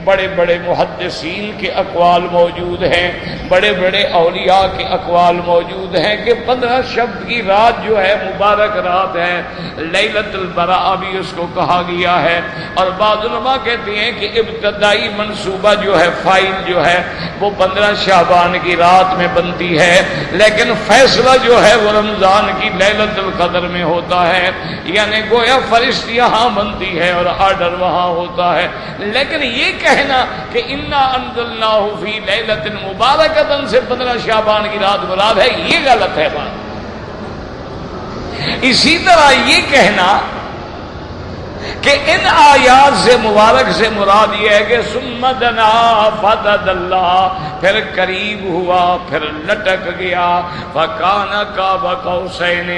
بڑے بڑے محدثین کے اقوال موجود ہیں، بڑے بڑے اولیاء کے اقوال موجود ہیں کہ 15 شب کی رات جو ہے مبارک رات ہے، لیلۃ البراء بھی اس کو کہا گیا ہے۔ اور بعض علماء کہتے ہیں کہ ابتدائی منصوبہ جو ہے فائل جو ہے وہ 15 شعبان کی رات میں بنتی ہے، لیکن فیصلہ جو ہے وہ رمضان کی لیلۃ القدر میں ہوتا ہے، یعنی گویا فرشت یہاں بنتی ہے اور آرڈر وہاں ہوتا ہے۔ لیکن یہ کہنا کہ انا انزلناہ فی لیلۃ مبارکۃ سے 15 شعبان کی رات مراد ہے، یہ غلط ہے بات۔ اسی طرح یہ کہنا کہ ان آیات سے مبارک سے مراد یہ ہے کہ ثم دنا فتدلا، پھر قریب ہوا، پھر لٹک گیا، فکان قاب قوسین،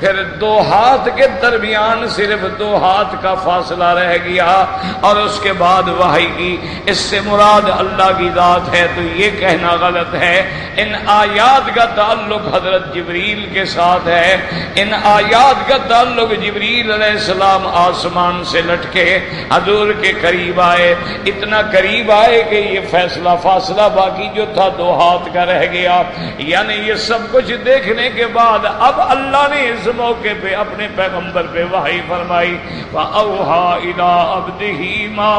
پھر 2 ہاتھ کے درمیان صرف 2 ہاتھ کا فاصلہ رہ گیا، اور اس کے بعد وحی کی۔ اس سے مراد اللہ کی ذات ہے، تو یہ کہنا غلط ہے۔ ان آیات کا تعلق حضرت جبریل کے ساتھ ہے، ان آیات کا تعلق جبریل علیہ السلام آسمان سے لٹکے حضور کے قریب آئے، اتنا قریب آئے کہ یہ فاصلہ باقی جو تھا 2 ہاتھ کا رہ گیا۔ یعنی یہ سب کچھ دیکھنے کے بعد اب اللہ نے اس موقع پہ اپنے پیغمبر پہ وحی فرمائی، وَأَوْحَى إِلَىٰ عَبْدِهِ مَا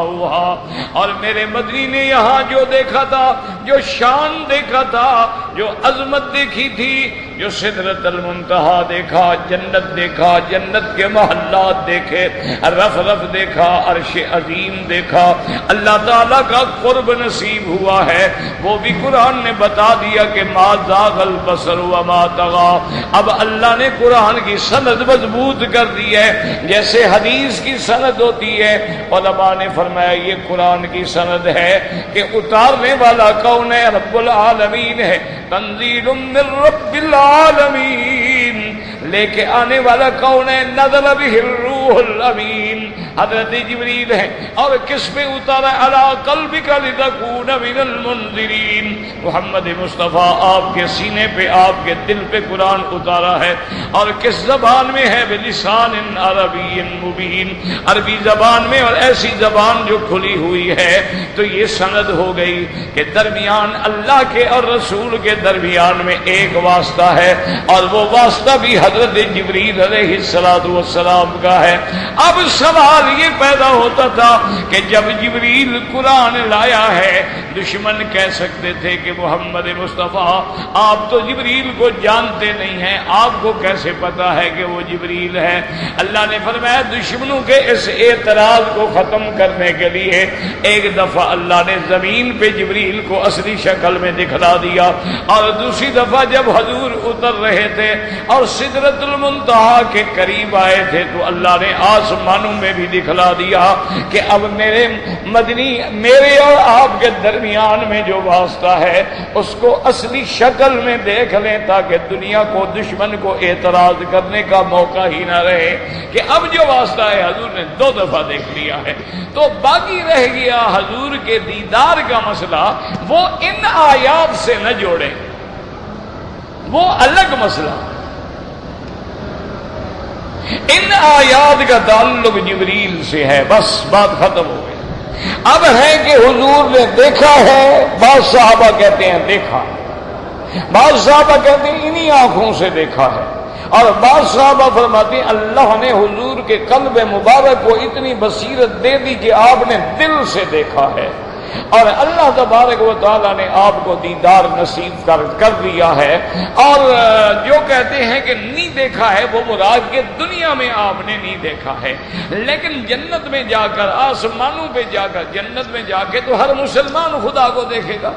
أَوْحَىٰ، اور میرے مدنی نے یہاں جو دیکھا تھا، جو شان دیکھا تھا، جو عظمت دیکھی تھی، جو سدرۃ المنتہا دیکھا، جنت دیکھا، جنت کے محلات دیکھے، رف رف دیکھا، عرش عظیم دیکھا، اللہ تعالیٰ کا قرب نصیب ہوا ہے، وہ بھی قرآن نے بتا دیا کہ ما زاغ البصر وما طغى۔ اب اللہ نے قرآن کی سند مضبوط کر دی ہے، جیسے حدیث کی سند ہوتی ہے۔ علماء نے فرمایا یہ قرآن کی سند ہے کہ اتارنے والا کون ہے؟ رب العالمین ہے، تنزیل من رب العالمین۔ لے کے آنے والا کون ہے؟ نزل بہ الروح الامین، حضرت جبریل ہے۔ اور کس پہ اتارا؟ علی قلبک لتکون من المنذرین، محمد مصطفیٰ آپ کے سینے پہ، آپ کے دل پہ قرآن اتارا ہے۔ اور کس زبان میں ہے؟ بلسان عربی مبین، عربی زبان میں، اور ایسی زبان جو کھلی ہوئی ہے۔ تو یہ سند ہو گئی کہ درمیان اللہ کے اور رسول کے درمیان میں ایک واسطہ ہے، اور وہ واسطہ بھی حضرت جبریل علیہ السلام کا ہے۔ اب سوال یہ پیدا ہوتا تھا کہ جب جبریل قرآن لایا ہے، دشمن کہہ سکتے تھے کہ محمد مصطفیٰ آپ تو جبریل کو جانتے نہیں ہیں، آپ کو کیسے پتا ہے کہ وہ جبریل ہے؟ اللہ نے فرمایا دشمنوں کے اس اعتراض کو ختم کرنے کے لیے ایک دفعہ اللہ نے زمین پہ جبریل کو اصلی شکل میں دکھلا دیا، اور دوسری دفعہ جب حضور اتر رہے تھے اور سدرۃ المنتہا کے قریب آئے تھے تو اللہ نے آسمانوں میں بھی دکھلا دیا کہ اب میرے اور آپ کے درمیان میں جو واسطہ ہے اس کو اصلی شکل میں دیکھ لیں، تاکہ دنیا کو، دشمن کو اعتراض کرنے کا موقع ہی نہ رہے کہ اب جو واسطہ ہے حضور نے 2 دفعہ دیکھ لیا ہے۔ تو باقی رہ گیا حضور کے دیدار کا مسئلہ، وہ ان آیات سے نہ جوڑیں، وہ الگ مسئلہ۔ ان آیات کا تعلق جبریل سے ہے، بس بات ختم ہو گئی۔ اب ہے کہ حضور نے دیکھا ہے، بعض صحابہ کہتے ہیں دیکھا، بعض صحابہ کہتے ہیں انہی آنکھوں سے دیکھا ہے، اور بعض صحابہ فرماتے ہیں اللہ نے حضور کے قلب مبارک کو اتنی بصیرت دے دی کہ آپ نے دل سے دیکھا ہے، اور اللہ تبارک و تعالیٰ نے آپ کو دیدار نصیب کر دیا ہے۔ اور جو کہتے ہیں کہ نہیں دیکھا ہے وہ مراد کہ دنیا میں آپ نے نہیں دیکھا ہے، لیکن جنت میں جا کر، آسمانوں پہ جا کر، جنت میں جا کے تو ہر مسلمان خدا کو دیکھے گا۔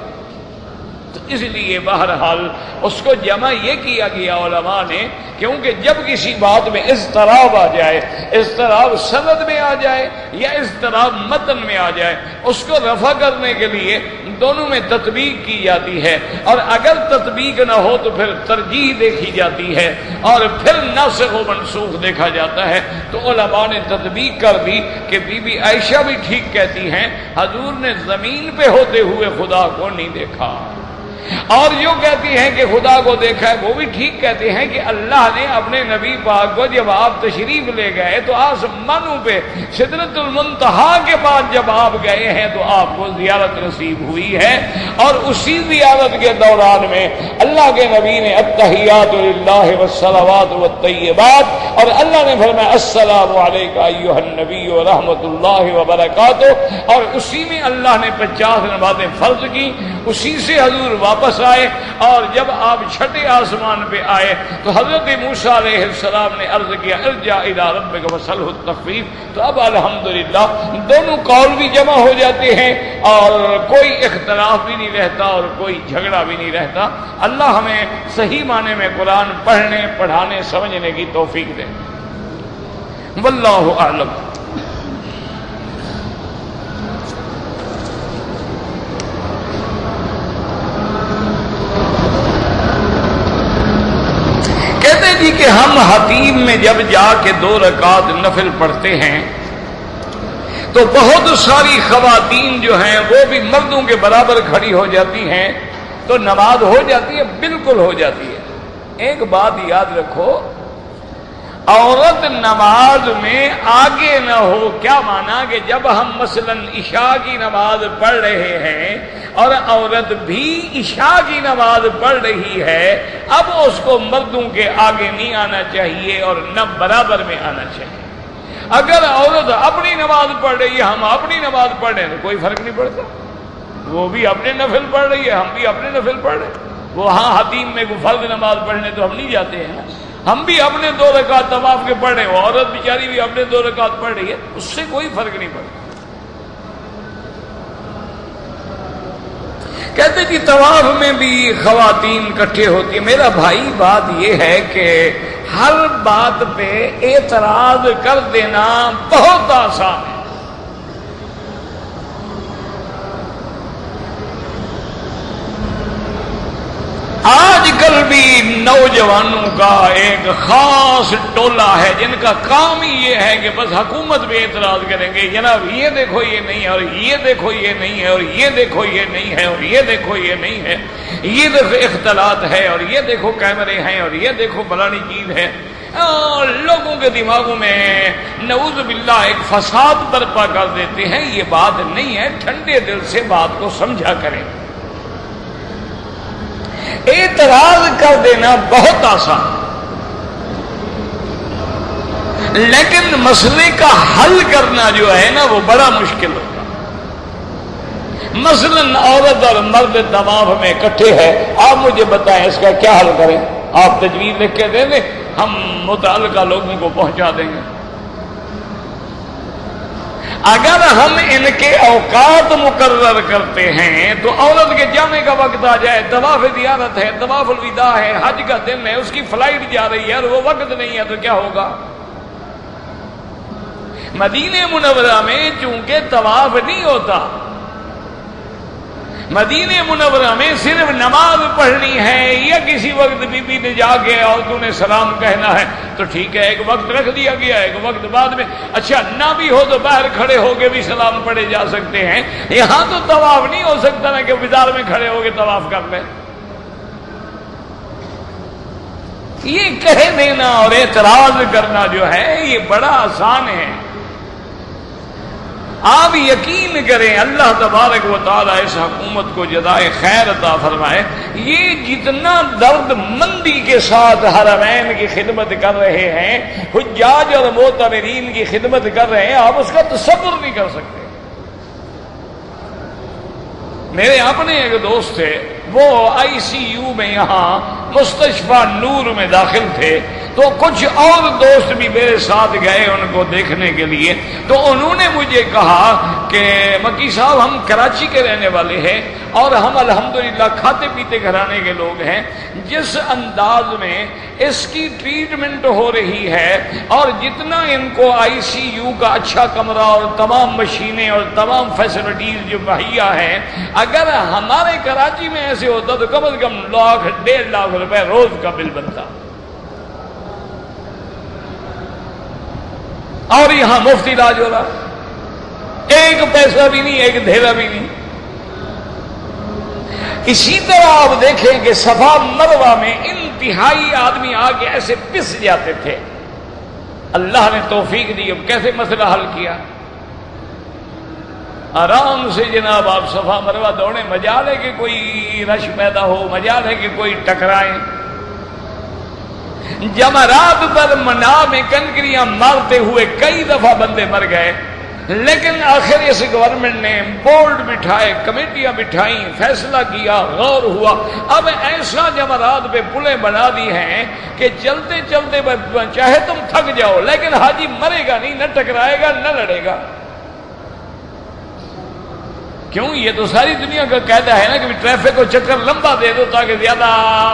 تو اس لیے بہرحال اس کو جمع یہ کیا گیا علماء نے، کیونکہ جب کسی بات میں اضطراب آ جائے، اضطراب سند میں آ جائے یا اضطراب متن میں آ جائے، اس کو رفع کرنے کے لیے دونوں میں تطبیق کی جاتی ہے، اور اگر تطبیق نہ ہو تو پھر ترجیح دیکھی جاتی ہے، اور پھر ناسخ و منسوخ دیکھا جاتا ہے۔ تو علماء نے تطبیق کر دی کہ بی بی عائشہ بھی ٹھیک کہتی ہیں حضور نے زمین پہ ہوتے ہوئے خدا کو نہیں دیکھا، اور جو کہتی ہیں کہ خدا کو دیکھا ہے وہ بھی ٹھیک کہتے ہیں کہ اللہ نے اپنے نبی پاک کو جب آپ تشریف لے گئے تو آسمانوں پہ سدرۃ المنتہا کے بعد جب آپ گئے ہیں تو آپ کو زیارت نصیب ہوئی ہے، اور اسی زیارت کے دوران میں اللہ کے نبی نے التحیات للہ والصلوات والطیبات، اور اللہ نے فرمایا السلام علیک ایھا النبی ورحمۃ اللہ وبرکاتہ، اور اسی میں اللہ نے 50 نمازیں فرض کی، اسی سے حضور واپس واپس آئے، اور جب آپ چھٹے آسمان پہ آئے تو حضرت موسیٰ علیہ السلام نے عرض کیا ارجع الی ربک واسألہ التخفیف، تو اب الحمدللہ دونوں قول بھی جمع ہو جاتے ہیں اور کوئی اختلاف بھی نہیں رہتا اور کوئی جھگڑا بھی نہیں رہتا۔ اللہ ہمیں صحیح معنی میں قرآن پڑھنے، پڑھانے، سمجھنے کی توفیق دے۔ واللہ اعلم۔ کہتے جی کہ ہم حتیم میں جب جا کے 2 رکعت نفل پڑھتے ہیں تو بہت ساری خواتین جو ہیں وہ بھی مردوں کے برابر کھڑی ہو جاتی ہیں، تو نماز ہو جاتی ہے؟ بالکل ہو جاتی ہے۔ ایک بات یاد رکھو، عورت نماز میں آگے نہ ہو، کیا مانا کہ جب ہم مثلا عشاء کی نماز پڑھ رہے ہیں اور عورت بھی عشاء کی نماز پڑھ رہی ہے، اب اس کو مردوں کے آگے نہیں آنا چاہیے اور نہ برابر میں آنا چاہیے۔ اگر عورت اپنی نماز پڑھ رہی ہے، ہم اپنی نماز پڑھ رہے ہیں، تو کوئی فرق نہیں پڑتا، وہ بھی اپنے نفل پڑھ رہی ہے، ہم بھی اپنے نفل پڑھ رہے ہیں۔ وہ ہاں حتیم میں کوئی فرض نماز پڑھنے تو ہم نہیں جاتے ہیں، ہم بھی اپنے 2 رکعت طواف کے پڑھ رہے ہیں، عورت بیچاری بھی اپنے 2 رکعت پڑھ رہی ہے، اس سے کوئی فرق نہیں پڑتا۔ کہتے جی طواف میں بھی خواتین اکٹھے ہوتی ہیں۔ میرا بھائی بات یہ ہے کہ ہر بات پہ اعتراض کر دینا بہت آسان ہے۔ آج کل بھی نوجوانوں کا ایک خاص ٹولہ ہے جن کا کام ہی یہ ہے کہ بس حکومت پہ اعتراض کریں گے، جناب یہ دیکھو یہ نہیں ہے، اور یہ دیکھو یہ نہیں ہے، اور یہ دیکھو یہ نہیں ہے، اور یہ دیکھو یہ نہیں ہے، یہ دیکھو اختلاط ہے، اور یہ دیکھو کیمرے ہیں، اور یہ دیکھو فلانی چیز ہے، اور لوگوں کے دماغوں میں نعوذ باللہ ایک فساد برپا کر دیتے ہیں۔ یہ بات نہیں ہے، ٹھنڈے دل سے بات کو سمجھا کریں۔ اعتراض کر دینا بہت آسان، لیکن مسئلے کا حل کرنا جو ہے نا وہ بڑا مشکل ہوتا۔ مثلا عورت اور مرد طواف میں اکٹھے ہیں، آپ مجھے بتائیں اس کا کیا حل کریں؟ آپ تجویز لکھ کے دے دیں، ہم متعلقہ لوگوں کو پہنچا دیں گے۔ اگر ہم ان کے اوقات مقرر کرتے ہیں تو عورت کے جانے کا وقت آ جائے، طواف زیارت ہے، طواف الوداع ہے، حج کا دن ہے، اس کی فلائٹ جا رہی ہے اور وہ وقت نہیں ہے، تو کیا ہوگا؟ مدینہ منورہ میں چونکہ طواف نہیں ہوتا، مدینہ منورہ میں صرف نماز پڑھنی ہے یا کسی وقت بی بی نے جا کے عورتوں نے سلام کہنا ہے تو ٹھیک ہے، ایک وقت رکھ دیا گیا ہے، ایک وقت بعد میں اچھا نہ بھی ہو تو باہر کھڑے ہو کے بھی سلام پڑھے جا سکتے ہیں۔ یہاں تو طواف نہیں ہو سکتا نا کہ بازار میں کھڑے ہو کے طواف کر لیں۔ یہ کہہ دینا اور اعتراض کرنا جو ہے یہ بڑا آسان ہے۔ آپ یقین کریں اللہ تبارک و تعالیٰ اس حکومت کو جزائے خیر عطا فرمائے، یہ جتنا درد مندی کے ساتھ حرمین کی خدمت کر رہے ہیں، حجاج اور معتمرین کی خدمت کر رہے ہیں، آپ اس کا تصور نہیں کر سکتے۔ میرے اپنے ایک دوست تھے، وہ ICU میں یہاں مستشفیٰ نور میں داخل تھے، تو کچھ اور دوست بھی میرے ساتھ گئے ان کو دیکھنے کے لیے، تو انہوں نے مجھے کہا کہ مکی صاحب ہم کراچی کے رہنے والے ہیں اور ہم الحمدللہ کھاتے پیتے گھرانے کے لوگ ہیں، جس انداز میں اس کی ٹریٹمنٹ ہو رہی ہے اور جتنا ان کو ICU کا اچھا کمرہ اور تمام مشینیں اور تمام فیسلٹیز جو مہیا ہیں، اگر ہمارے کراچی میں ایسے ہوتا تو کم از کم 1.5 لاکھ روپے روز کا بل بنتا، اور یہاں مفت علاج ہو رہا، ایک پیسہ بھی نہیں، ایک دھیلا بھی نہیں۔ اسی طرح آپ دیکھیں کہ صفا مروہ میں انتہائی آدمی آگے ایسے پس جاتے تھے، اللہ نے توفیق دی، اب کیسے مسئلہ حل کیا؟ آرام سے جناب آپ صفا مروہ دوڑیں، مجال ہے کہ کوئی رش پیدا ہو، مجال ہے کہ کوئی ٹکرائیں۔ جمرات پر منا میں کنکریاں مارتے ہوئے کئی دفعہ بندے مر گئے، لیکن آخر اس گورنمنٹ نے بورڈ بٹھائے، کمیٹیاں بٹھائیں، فیصلہ کیا، غور ہوا، اب ایسا جمرات پہ پلیں بنا دی ہیں کہ چلتے چلتے چاہے تم تھک جاؤ لیکن حاجی مرے گا نہیں، نہ ٹکرائے گا نہ لڑے گا۔ کیوں؟ یہ تو ساری دنیا کا قاعدہ ہے نا کہ ٹریفک کو چکر لمبا دے دو تاکہ زیادہ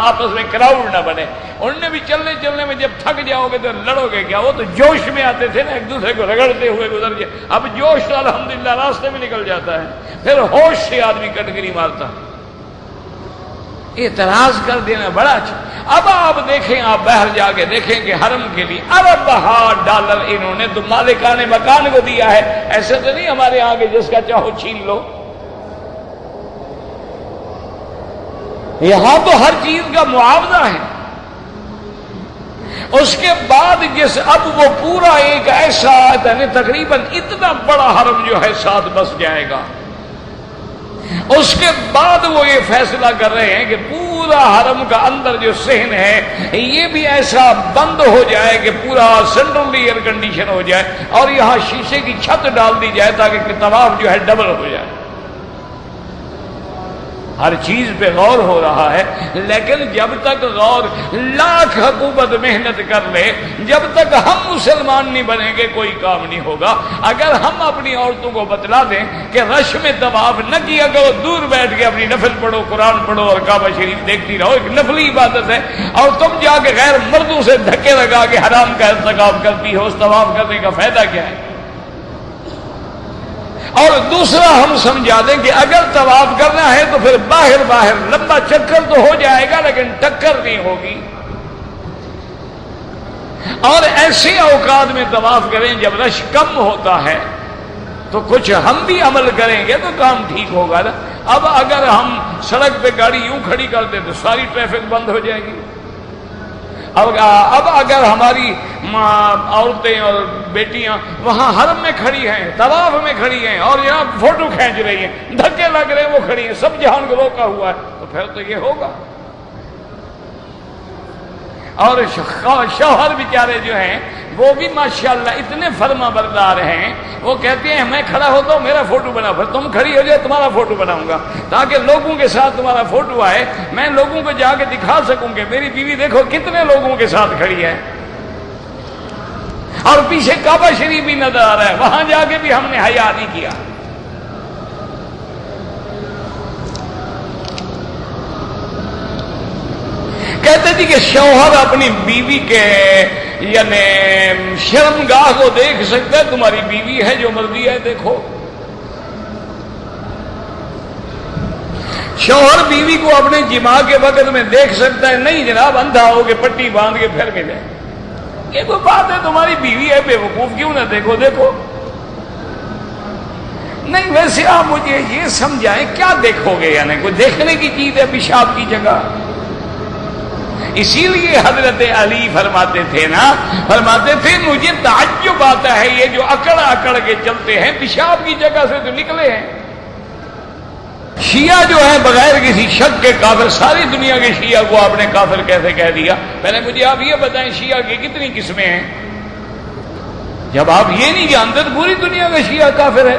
آپس میں کراؤڈ نہ بنے۔ انہوں نے بھی چلنے چلنے میں جب تھک جاؤ گے تو لڑو گے کیا؟ وہ تو جوش میں آتے تھے نا، ایک دوسرے کو رگڑتے ہوئے گزر جائے، اب جوش تو الحمدللہ راستے میں نکل جاتا ہے، پھر ہوش سے آدمی کٹکری مارتا۔ اعتراض کر دینا بڑا اچھا۔ اب آپ دیکھیں، آپ باہر جا کے دیکھیں کہ حرم کے لیے $ارب انہوں نے تو مالکان مکان کو دیا ہے، ایسے تو نہیں ہمارے یہاں کے جس کا چاہو چھین لو۔ یہاں تو ہر چیز کا معاوضہ ہے۔ اس کے بعد اب وہ پورا ایک ایسا یعنی تقریباً اتنا بڑا حرم جو ہے ساتھ بس جائے گا۔ اس کے بعد وہ یہ فیصلہ کر رہے ہیں کہ پورا حرم کا اندر جو صحن ہے یہ بھی ایسا بند ہو جائے کہ پورا سینٹرل ایئر کنڈیشن ہو جائے اور یہاں شیشے کی چھت ڈال دی جائے تاکہ طواف جو ہے ڈبل ہو جائے۔ ہر چیز پہ غور ہو رہا ہے، لیکن جب تک غور لاکھ حکومت محنت کر لے، جب تک ہم مسلمان نہیں بنیں گے کوئی کام نہیں ہوگا۔ اگر ہم اپنی عورتوں کو بتلا دیں کہ رش میں طواف نہ کیا کرو، دور بیٹھ کے اپنی نفل پڑھو، قرآن پڑھو اور کعبہ شریف دیکھتی رہو، ایک نفلی عبادت ہے، اور تم جا کے غیر مردوں سے دھکے لگا کے حرام کا ارتکاب کرتی ہو، اس طواف کرنے کا فائدہ کیا ہے؟ اور دوسرا ہم سمجھا دیں کہ اگر طواف کرنا ہے تو پھر باہر لمبا چکر تو ہو جائے گا لیکن ٹکر نہیں ہوگی، اور ایسے اوقات میں طواف کریں جب رش کم ہوتا ہے، تو کچھ ہم بھی عمل کریں گے تو کام ٹھیک ہوگا نا۔ اب اگر ہم سڑک پہ گاڑی یوں کھڑی کر دیں تو ساری ٹریفک بند ہو جائے گی۔ اب اگر ہماری عورتیں اور بیٹیاں وہاں حرم میں کھڑی ہیں، طواف میں کھڑی ہیں اور یہاں فوٹو کھینچ رہی ہیں، دھکے لگ رہے ہیں، وہ کھڑی ہیں، سب جہان کو روکا ہوا ہے، تو پھر تو یہ ہوگا۔ اور شوہر بیچارے جو ہیں وہ بھی ماشاءاللہ اتنے فرما بردار ہیں، وہ کہتے ہیں میں کھڑا ہوتا ہوں میرا فوٹو بنا، پھر تم کھڑی ہو جائے تمہارا فوٹو بناؤں گا تاکہ لوگوں کے ساتھ تمہارا فوٹو آئے، میں لوگوں کو جا کے دکھا سکوں کہ میری بیوی دیکھو کتنے لوگوں کے ساتھ کھڑی ہے، اور پیچھے کعبہ شریف بھی نظر آ رہا ہے، وہاں جا کے بھی ہم نے حیا نہیں کیا۔ کہتے تھے کہ شوہر اپنی بیوی کے یعنی شرمگاہ کو دیکھ سکتا ہے، تمہاری بیوی ہے جو مرضی ہے دیکھو۔ شوہر بیوی کو اپنے جماع کے وقت میں دیکھ سکتا ہے، نہیں جناب اندھا ہو کے پٹی باندھ کے پھر ملے، یہ کوئی بات ہے؟ تمہاری بیوی ہے، بے وقوف کیوں نہ دیکھو؟ دیکھو نہیں، ویسے آپ مجھے یہ سمجھائیں کیا دیکھو گے؟ یعنی کوئی دیکھنے کی چیز ہے پیشاب کی جگہ؟ اسی لیے حضرت علی فرماتے تھے نا، فرماتے تھے مجھے تعجب آتا ہے یہ جو اکڑ کے چلتے ہیں، پیشاب کی جگہ سے تو نکلے ہیں۔ شیعہ جو ہے بغیر کسی شک کے کافر، ساری دنیا کے شیعہ کو آپ نے کافر کیسے کہہ دیا؟ پہلے مجھے آپ یہ بتائیں شیعہ کی کتنی قسمیں ہیں؟ جب آپ یہ نہیں جانتے تو پوری دنیا کا شیعہ کافر ہے۔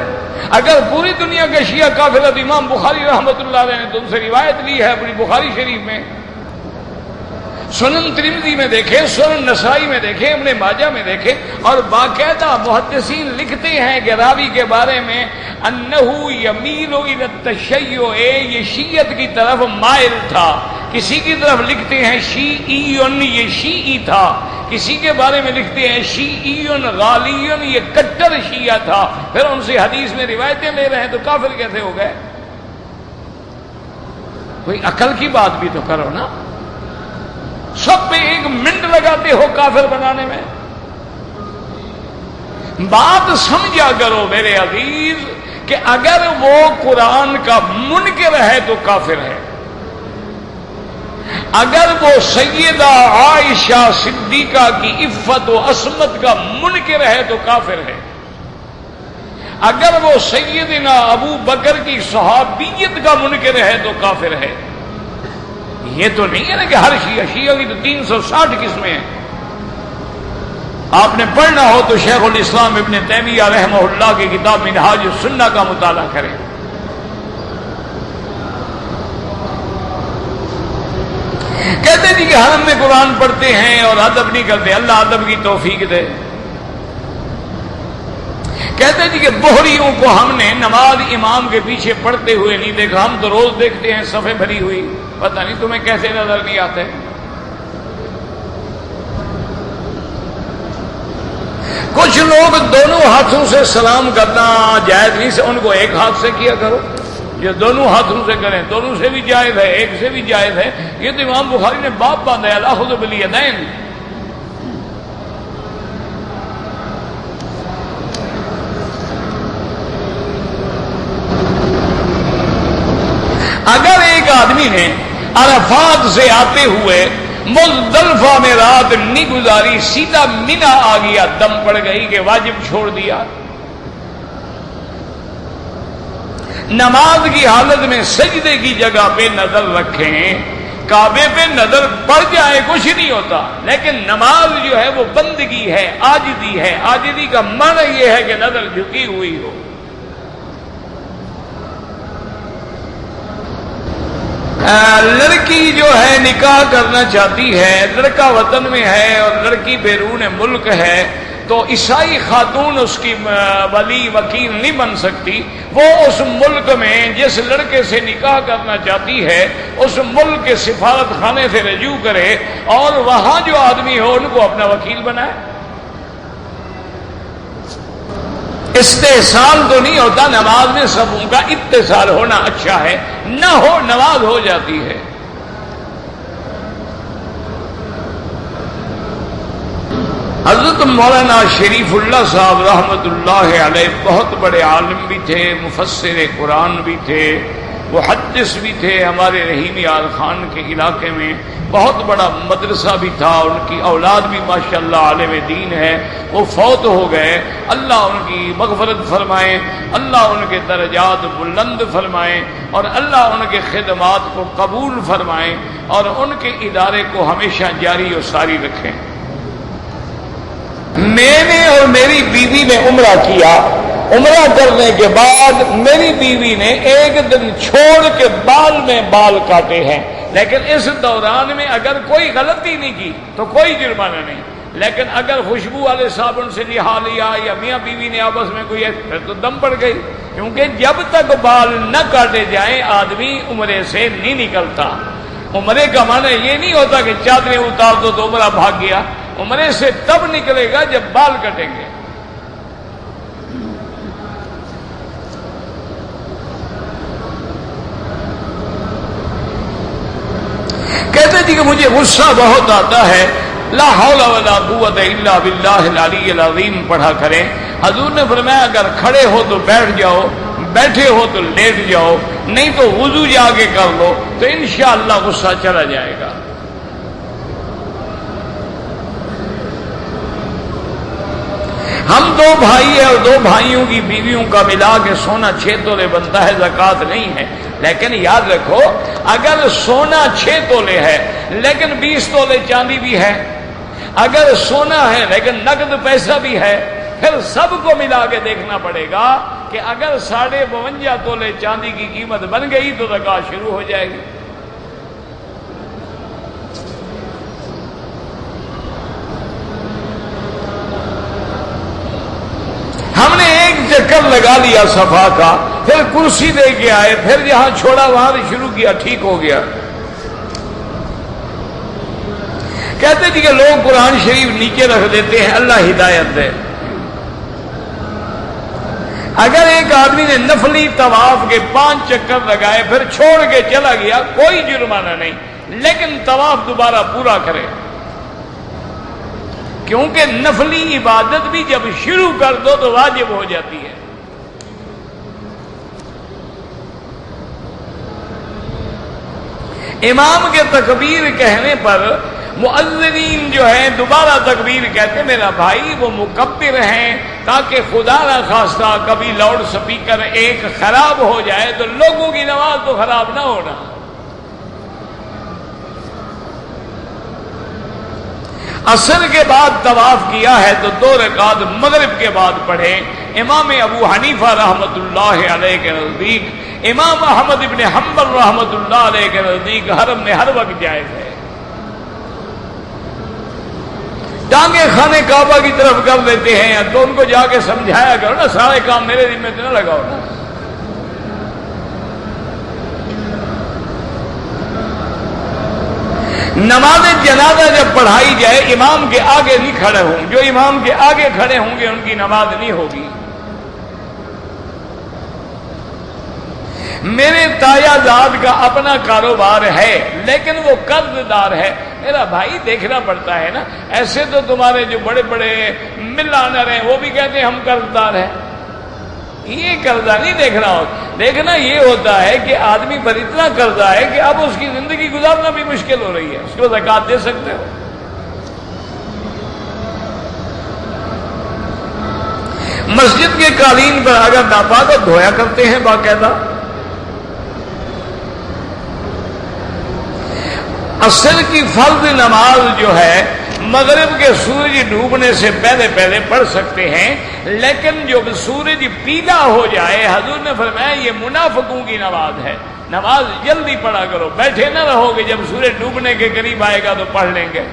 اگر پوری دنیا کا شیعہ کافر ہے تو امام بخاری رحمۃ اللہ علیہ نے تو ان سے روایت لی ہے اپنی بخاری شریف میں، سنن ترمذی میں دیکھیں، سنن نسائی میں دیکھیں، ابن ماجہ میں دیکھیں، اور باقاعدہ محدثین لکھتے ہیں کہ راوی کے بارے میں انہو یمیل الی التشیع، یہ شیعت کی طرف مائل تھا۔ کسی کی طرف لکھتے ہیں شیعیون، یہ شیعی تھا، کسی کے بارے میں لکھتے ہیں شیعیون غالیون، یہ کٹر شیعہ تھا، پھر ان سے حدیث میں روایتیں لے رہے ہیں تو کافر کیسے ہو گئے؟ کوئی عقل کی بات بھی تو کرو نا، سب پہ ایک منٹ لگاتے ہو کافر بنانے میں۔ بات سمجھا کرو میرے عزیز کہ اگر وہ قرآن کا منکر ہے تو کافر ہے، اگر وہ سیدہ عائشہ صدیقہ کی عفت و عصمت کا منکر ہے تو کافر ہے، اگر وہ سیدنا ابو بکر کی صحابیت کا منکر ہے تو کافر ہے۔ یہ تو نہیں ہے نا کہ ہر شیعہ کی تو 360 قسمیں ہیں، آپ نے پڑھنا ہو تو شیخ الاسلام ابن تیمیہ رحمہ اللہ کی کتاب منہاج السنہ کا مطالعہ کریں۔ کہتے جی کہ حرم میں قرآن پڑھتے ہیں اور ادب نہیں کرتے، اللہ ادب کی توفیق دے۔ کہتے جی کہ بوہریوں کو ہم نے نماز امام کے پیچھے پڑھتے ہوئے نہیں دیکھا، ہم تو روز دیکھتے ہیں صفیں بھری ہوئی، پتہ نہیں تمہیں کیسے نظر نہیں آتے۔ کچھ لوگ دونوں ہاتھوں سے سلام کرنا جائز نہیں، سے ان کو ایک ہاتھ سے کیا کرو، یہ دونوں ہاتھوں سے کریں، دونوں سے بھی جائز ہے، ایک سے بھی جائز ہے۔ یہ تو امام بخاری نے باب باندھا ہے، الاخذ بالیدین۔ اگر ایک آدمی نے عرفات سے آتے ہوئے مزدلفہ میں رات نہیں گزاری، سیدھا منی آ گیا، دم پڑ گئی کہ واجب چھوڑ دیا، نماز کی حالت میں سجدے کی جگہ پہ نظر رکھیں، کعبے پہ نظر پڑ جائے کچھ نہیں ہوتا، لیکن نماز جو ہے وہ بندگی ہے، عاجزی ہے۔ عاجزی کا معنی یہ ہے کہ نظر جھکی ہوئی ہو۔ لڑکی جو ہے نکاح کرنا چاہتی ہے، لڑکا وطن میں ہے اور لڑکی بیرون ملک ہے، تو عیسائی خاتون اس کی ولی وکیل نہیں بن سکتی۔ وہ اس ملک میں جس لڑکے سے نکاح کرنا چاہتی ہے اس ملک کے سفارت خانے سے رجوع کرے اور وہاں جو آدمی ہو ان کو اپنا وکیل بنائے۔ استحصال تو نہیں ہوتا، نماز میں سبوں کا اتصال ہونا اچھا ہے، نہ ہو نماز ہو جاتی ہے۔ حضرت مولانا شریف اللہ صاحب رحمۃ اللہ علیہ بہت بڑے عالم بھی تھے، مفسر قرآن بھی تھے، محدث بھی تھے۔ ہمارے رحیم یار خان کے علاقے میں بہت بڑا مدرسہ بھی تھا، ان کی اولاد بھی ماشاءاللہ عالم دین ہے۔ وہ فوت ہو گئے، اللہ ان کی مغفرت فرمائے، اللہ ان کے درجات بلند فرمائے اور اللہ ان کے خدمات کو قبول فرمائے اور ان کے ادارے کو ہمیشہ جاری و ساری رکھیں۔ میں نے اور میری بیوی نے عمرہ کیا، عمرہ کرنے کے بعد میری بیوی نے ایک دن چھوڑ کے بال میں بال کاٹے ہیں، لیکن اس دوران میں اگر کوئی غلطی نہیں کی تو کوئی جرمانہ نہیں، لیکن اگر خوشبو والے صابن سے نہا لیا یا میاں بیوی نے آپس میں کوئی پھر تو دم پڑ گئی، کیونکہ جب تک بال نہ کاٹے جائیں آدمی عمرے سے نہیں نکلتا۔ عمرے کا معنی یہ نہیں ہوتا کہ چادریں اتار دو تو عمرہ بھاگ گیا، عمرے سے تب نکلے گا جب بال کٹیں گے۔ کہتے جی کہ مجھے غصہ بہت آتا ہے، لا حول ولا قوت الا باللہ العلی العظیم پڑھا کریں۔ حضور نے فرمایا اگر کھڑے ہو تو بیٹھ جاؤ، بیٹھے ہو تو لیٹ جاؤ، نہیں تو وضو جا کے کر لو تو انشاءاللہ غصہ چلا جائے گا۔ ہم دو بھائی ہیں اور دو بھائیوں کی بیویوں کا ملا کے سونا 6 تولے بنتا ہے، زکوٰۃ نہیں ہے، لیکن یاد رکھو اگر سونا 6 تولے ہے لیکن 20 تولے چاندی بھی ہے، اگر سونا ہے لیکن نقد پیسہ بھی ہے، پھر سب کو ملا کے دیکھنا پڑے گا کہ اگر 52.5 تولے چاندی کی قیمت بن گئی تو زکوٰۃ شروع ہو جائے گی۔ ہم نے ایک چکر لگا لیا صفا کا، پھر کرسی دے کے آئے، پھر جہاں چھوڑا وہاں سے شروع کیا، ٹھیک ہو گیا۔ کہتے تھے کہ لوگ قرآن شریف نیچے رکھ دیتے ہیں، اللہ ہدایت دے۔ اگر ایک آدمی نے نفلی طواف کے 5 چکر لگائے پھر چھوڑ کے چلا گیا کوئی جرمانہ نہیں، لیکن طواف دوبارہ پورا کرے، کیونکہ نفلی عبادت بھی جب شروع کر دو تو واجب ہو جاتی ہے۔ امام کے تکبیر کہنے پر مؤذنین جو ہیں دوبارہ تکبیر کہتے، میرا بھائی وہ مکبر ہیں تاکہ خدا نہ خواستہ کبھی لاؤڈ سپیکر ایک خراب ہو جائے تو لوگوں کی نماز تو خراب نہ ہونا۔ عصر کے بعد طواف کیا ہے تو 2 رکعت مغرب کے بعد پڑھے۔ امام ابو حنیفہ رحمت اللہ علیہ کے نزدیک، امام احمد ابن حنبل رحمت اللہ علیہ کے نزدیک حرم میں ہر وقت جائز ہے۔ ٹانگیں خانے کعبہ کی طرف کر دیتے ہیں تو ان کو جا کے سمجھایا کرو نا، سارے کام میرے ذمہ سے نہ لگاؤ نا۔ نماز جنازہ جب پڑھائی جائے امام کے آگے نہیں کھڑے ہوں، جو امام کے آگے کھڑے ہوں گے ان کی نماز نہیں ہوگی۔ میرے تایا زاد کا اپنا کاروبار ہے لیکن وہ قرض دار ہے، میرا بھائی دیکھنا پڑتا ہے نا۔ ایسے تو تمہارے جو بڑے بڑے ملانر ہیں وہ بھی کہتے ہیں ہم قرض دار ہیں، یہ قرضہ نہیں دیکھنا ہوتا۔ دیکھنا یہ ہوتا ہے کہ آدمی پر اتنا قرضہ ہے کہ اب اس کی زندگی گزارنا بھی مشکل ہو رہی ہے، اس کو زکوٰۃ دے سکتے ہو۔ مسجد کے قالین پر اگر ناپاک تو دھویا کرتے ہیں باقاعدہ۔ عصر کی فرض نماز جو ہے مغرب کے سورج ڈوبنے سے پہلے پہلے پڑھ سکتے ہیں، لیکن جب سورج پیلا ہو جائے حضور نے فرمایا یہ منافقوں کی نماز ہے، نماز جلدی پڑھا کرو، بیٹھے نہ رہو گے، جب سورج ڈوبنے کے قریب آئے گا تو پڑھ لیں گے۔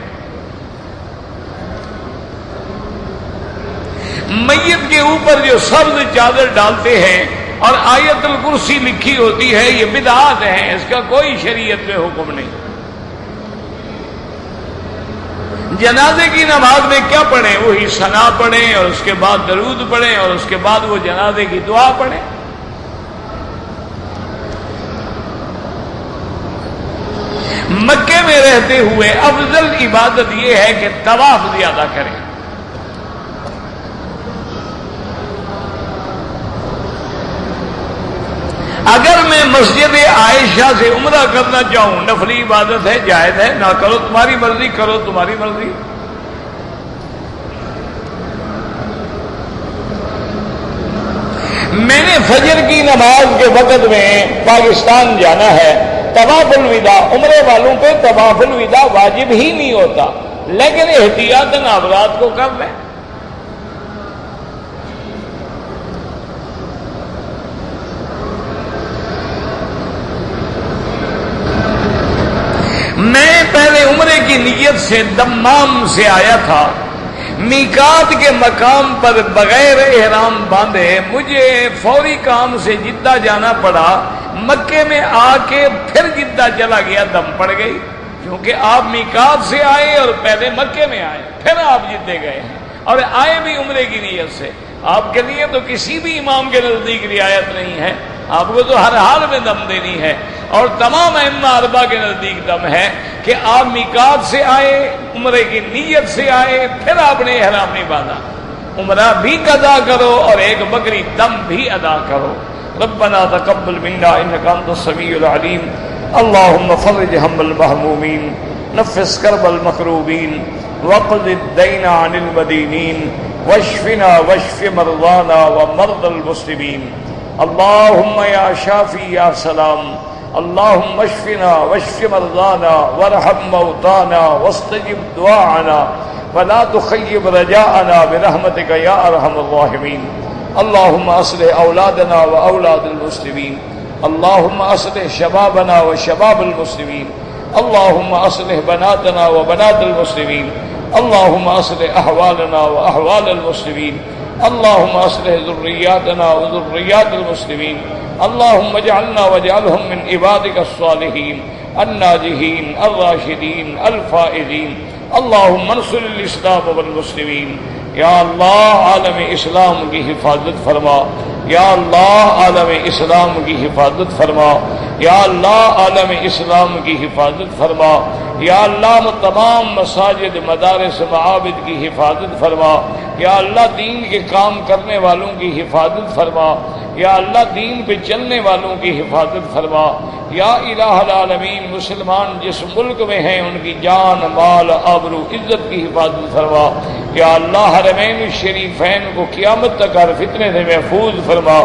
میت کے اوپر جو سبز چادر ڈالتے ہیں اور آیت الکرسی لکھی ہوتی ہے یہ بدعات ہے، اس کا کوئی شریعت میں حکم نہیں۔ جنازے کی نماز میں کیا پڑھیں؟ وہی ثنا پڑھیں اور اس کے بعد درود پڑھیں اور اس کے بعد وہ جنازے کی دعا پڑھیں۔ مکے میں رہتے ہوئے افضل عبادت یہ ہے کہ طواف زیادہ کریں۔ اگر میں مسجد عائشہ سے عمرہ کرنا چاہوں، نفلی عبادت ہے، جائز ہے، نہ کرو تمہاری مرضی، کرو تمہاری مرضی۔ میں نے فجر کی نماز کے وقت میں پاکستان جانا ہے، طواف الوداع، عمرے والوں پہ طواف الوداع واجب ہی نہیں ہوتا، لیکن احتیاطاً آپ رات کو کر لیں۔ میں پہلے عمرے کی نیت سے دمام سے آیا تھا، میقات کے مقام پر بغیر احرام باندھے مجھے فوری کام سے جدہ جانا پڑا۔ مکے میں آ کے پھر جدہ چلا گیا، دم پڑ گئی، کیونکہ آپ میقات سے آئے اور پہلے مکے میں آئے، پھر آپ جدے گئے ہیں اور آئے بھی عمرے کی نیت سے۔ آپ کے لیے تو کسی بھی امام کے نزدیک رعایت نہیں ہے، آپ کو تو ہر حال میں دم دینی ہے، اور تمام ائمہ اربعہ کے نزدیک دم ہے کہ آپ میقات سے آئے، عمرے کی نیت سے آئے، پھر آپ نے احرام نہیں باندھا، عمرہ بھی قضا کرو اور ایک بکری دم بھی ادا کرو۔ ربنا تقبل منا انك انت السميع العليم، اللهم فرج هم المهمومين، نفس كرب المكروبين، واقض الدين عن المدينين، واشفنا واشف مرضانا ومرضى المسلمين، اللهم يا شافي يا سلام، اللهم اشفنا واشف مرضانا وارحم موتانا واستجب دعاءنا ولا تخيب رجاءنا برحمتك يا ارحم الراحمين، اللهم اصلح اولادنا واولاد المسلمين، اللهم اصلح شبابنا وشباب المسلمين، اللهم اصلح بناتنا وبنات المسلمين، اللهم اصلح احوالنا واحوال المسلمين، اللهم اصلح ذرياتنا وذريات المسلمين، اللهم اجعلنا واجعلهم من عبادك الصالحين الناجحين الراشدين الفائزين، اللهم انصر الاسلام والمسلمين۔ یا اللہ عالم اسلام کی حفاظت فرما، یا اللہ عالم اسلام کی حفاظت فرما، یا اللہ عالم اسلام کی حفاظت فرما، یا اللہ تمام مساجد مدارس معابد کی حفاظت فرما، یا اللہ دین کے کام کرنے والوں کی حفاظت فرما، یا اللہ دین پہ چلنے والوں کی حفاظت فرما، یا الہ العالمین مسلمان جس ملک میں ہیں ان کی جان مال آبرو عزت کی حفاظت فرما، یا اللہ حرمین الشریفین کو قیامت تک ہر فتنے سے محفوظ فرما،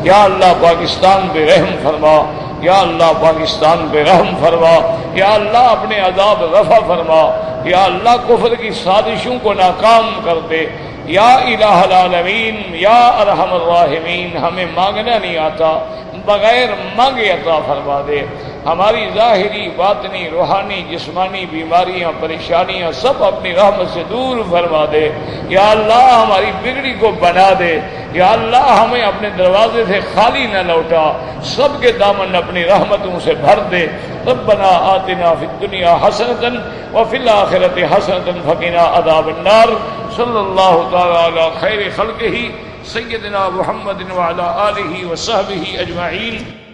یا اللہ پاکستان پہ رحم فرما، یا اللہ پاکستان پہ رحم فرما، یا اللہ اپنے عذاب رفع فرما، یا اللہ کفر کی سازشوں کو ناکام کر دے۔ یا الہ العالمین، یا ارحم الراحمین، ہمیں مانگنا نہیں آتا، بغیر مانگے عطا فرما دے۔ ہماری ظاہری باطنی روحانی جسمانی بیماریاں پریشانیاں سب اپنی رحمت سے دور فرما دے۔ یا اللہ ہماری بگڑی کو بنا دے۔ یا اللہ ہمیں اپنے دروازے سے خالی نہ لوٹا، سب کے دامن اپنی رحمتوں سے بھر دے۔ ربنا آتنا فی الدنیا حسنۃ وفی الآخرۃ حسنۃ وقنا عذاب النار۔ صلی اللہ تعالی علی خیر خلقہ سیدنا محمد وعلی آلہ وصحبہ اجمعین۔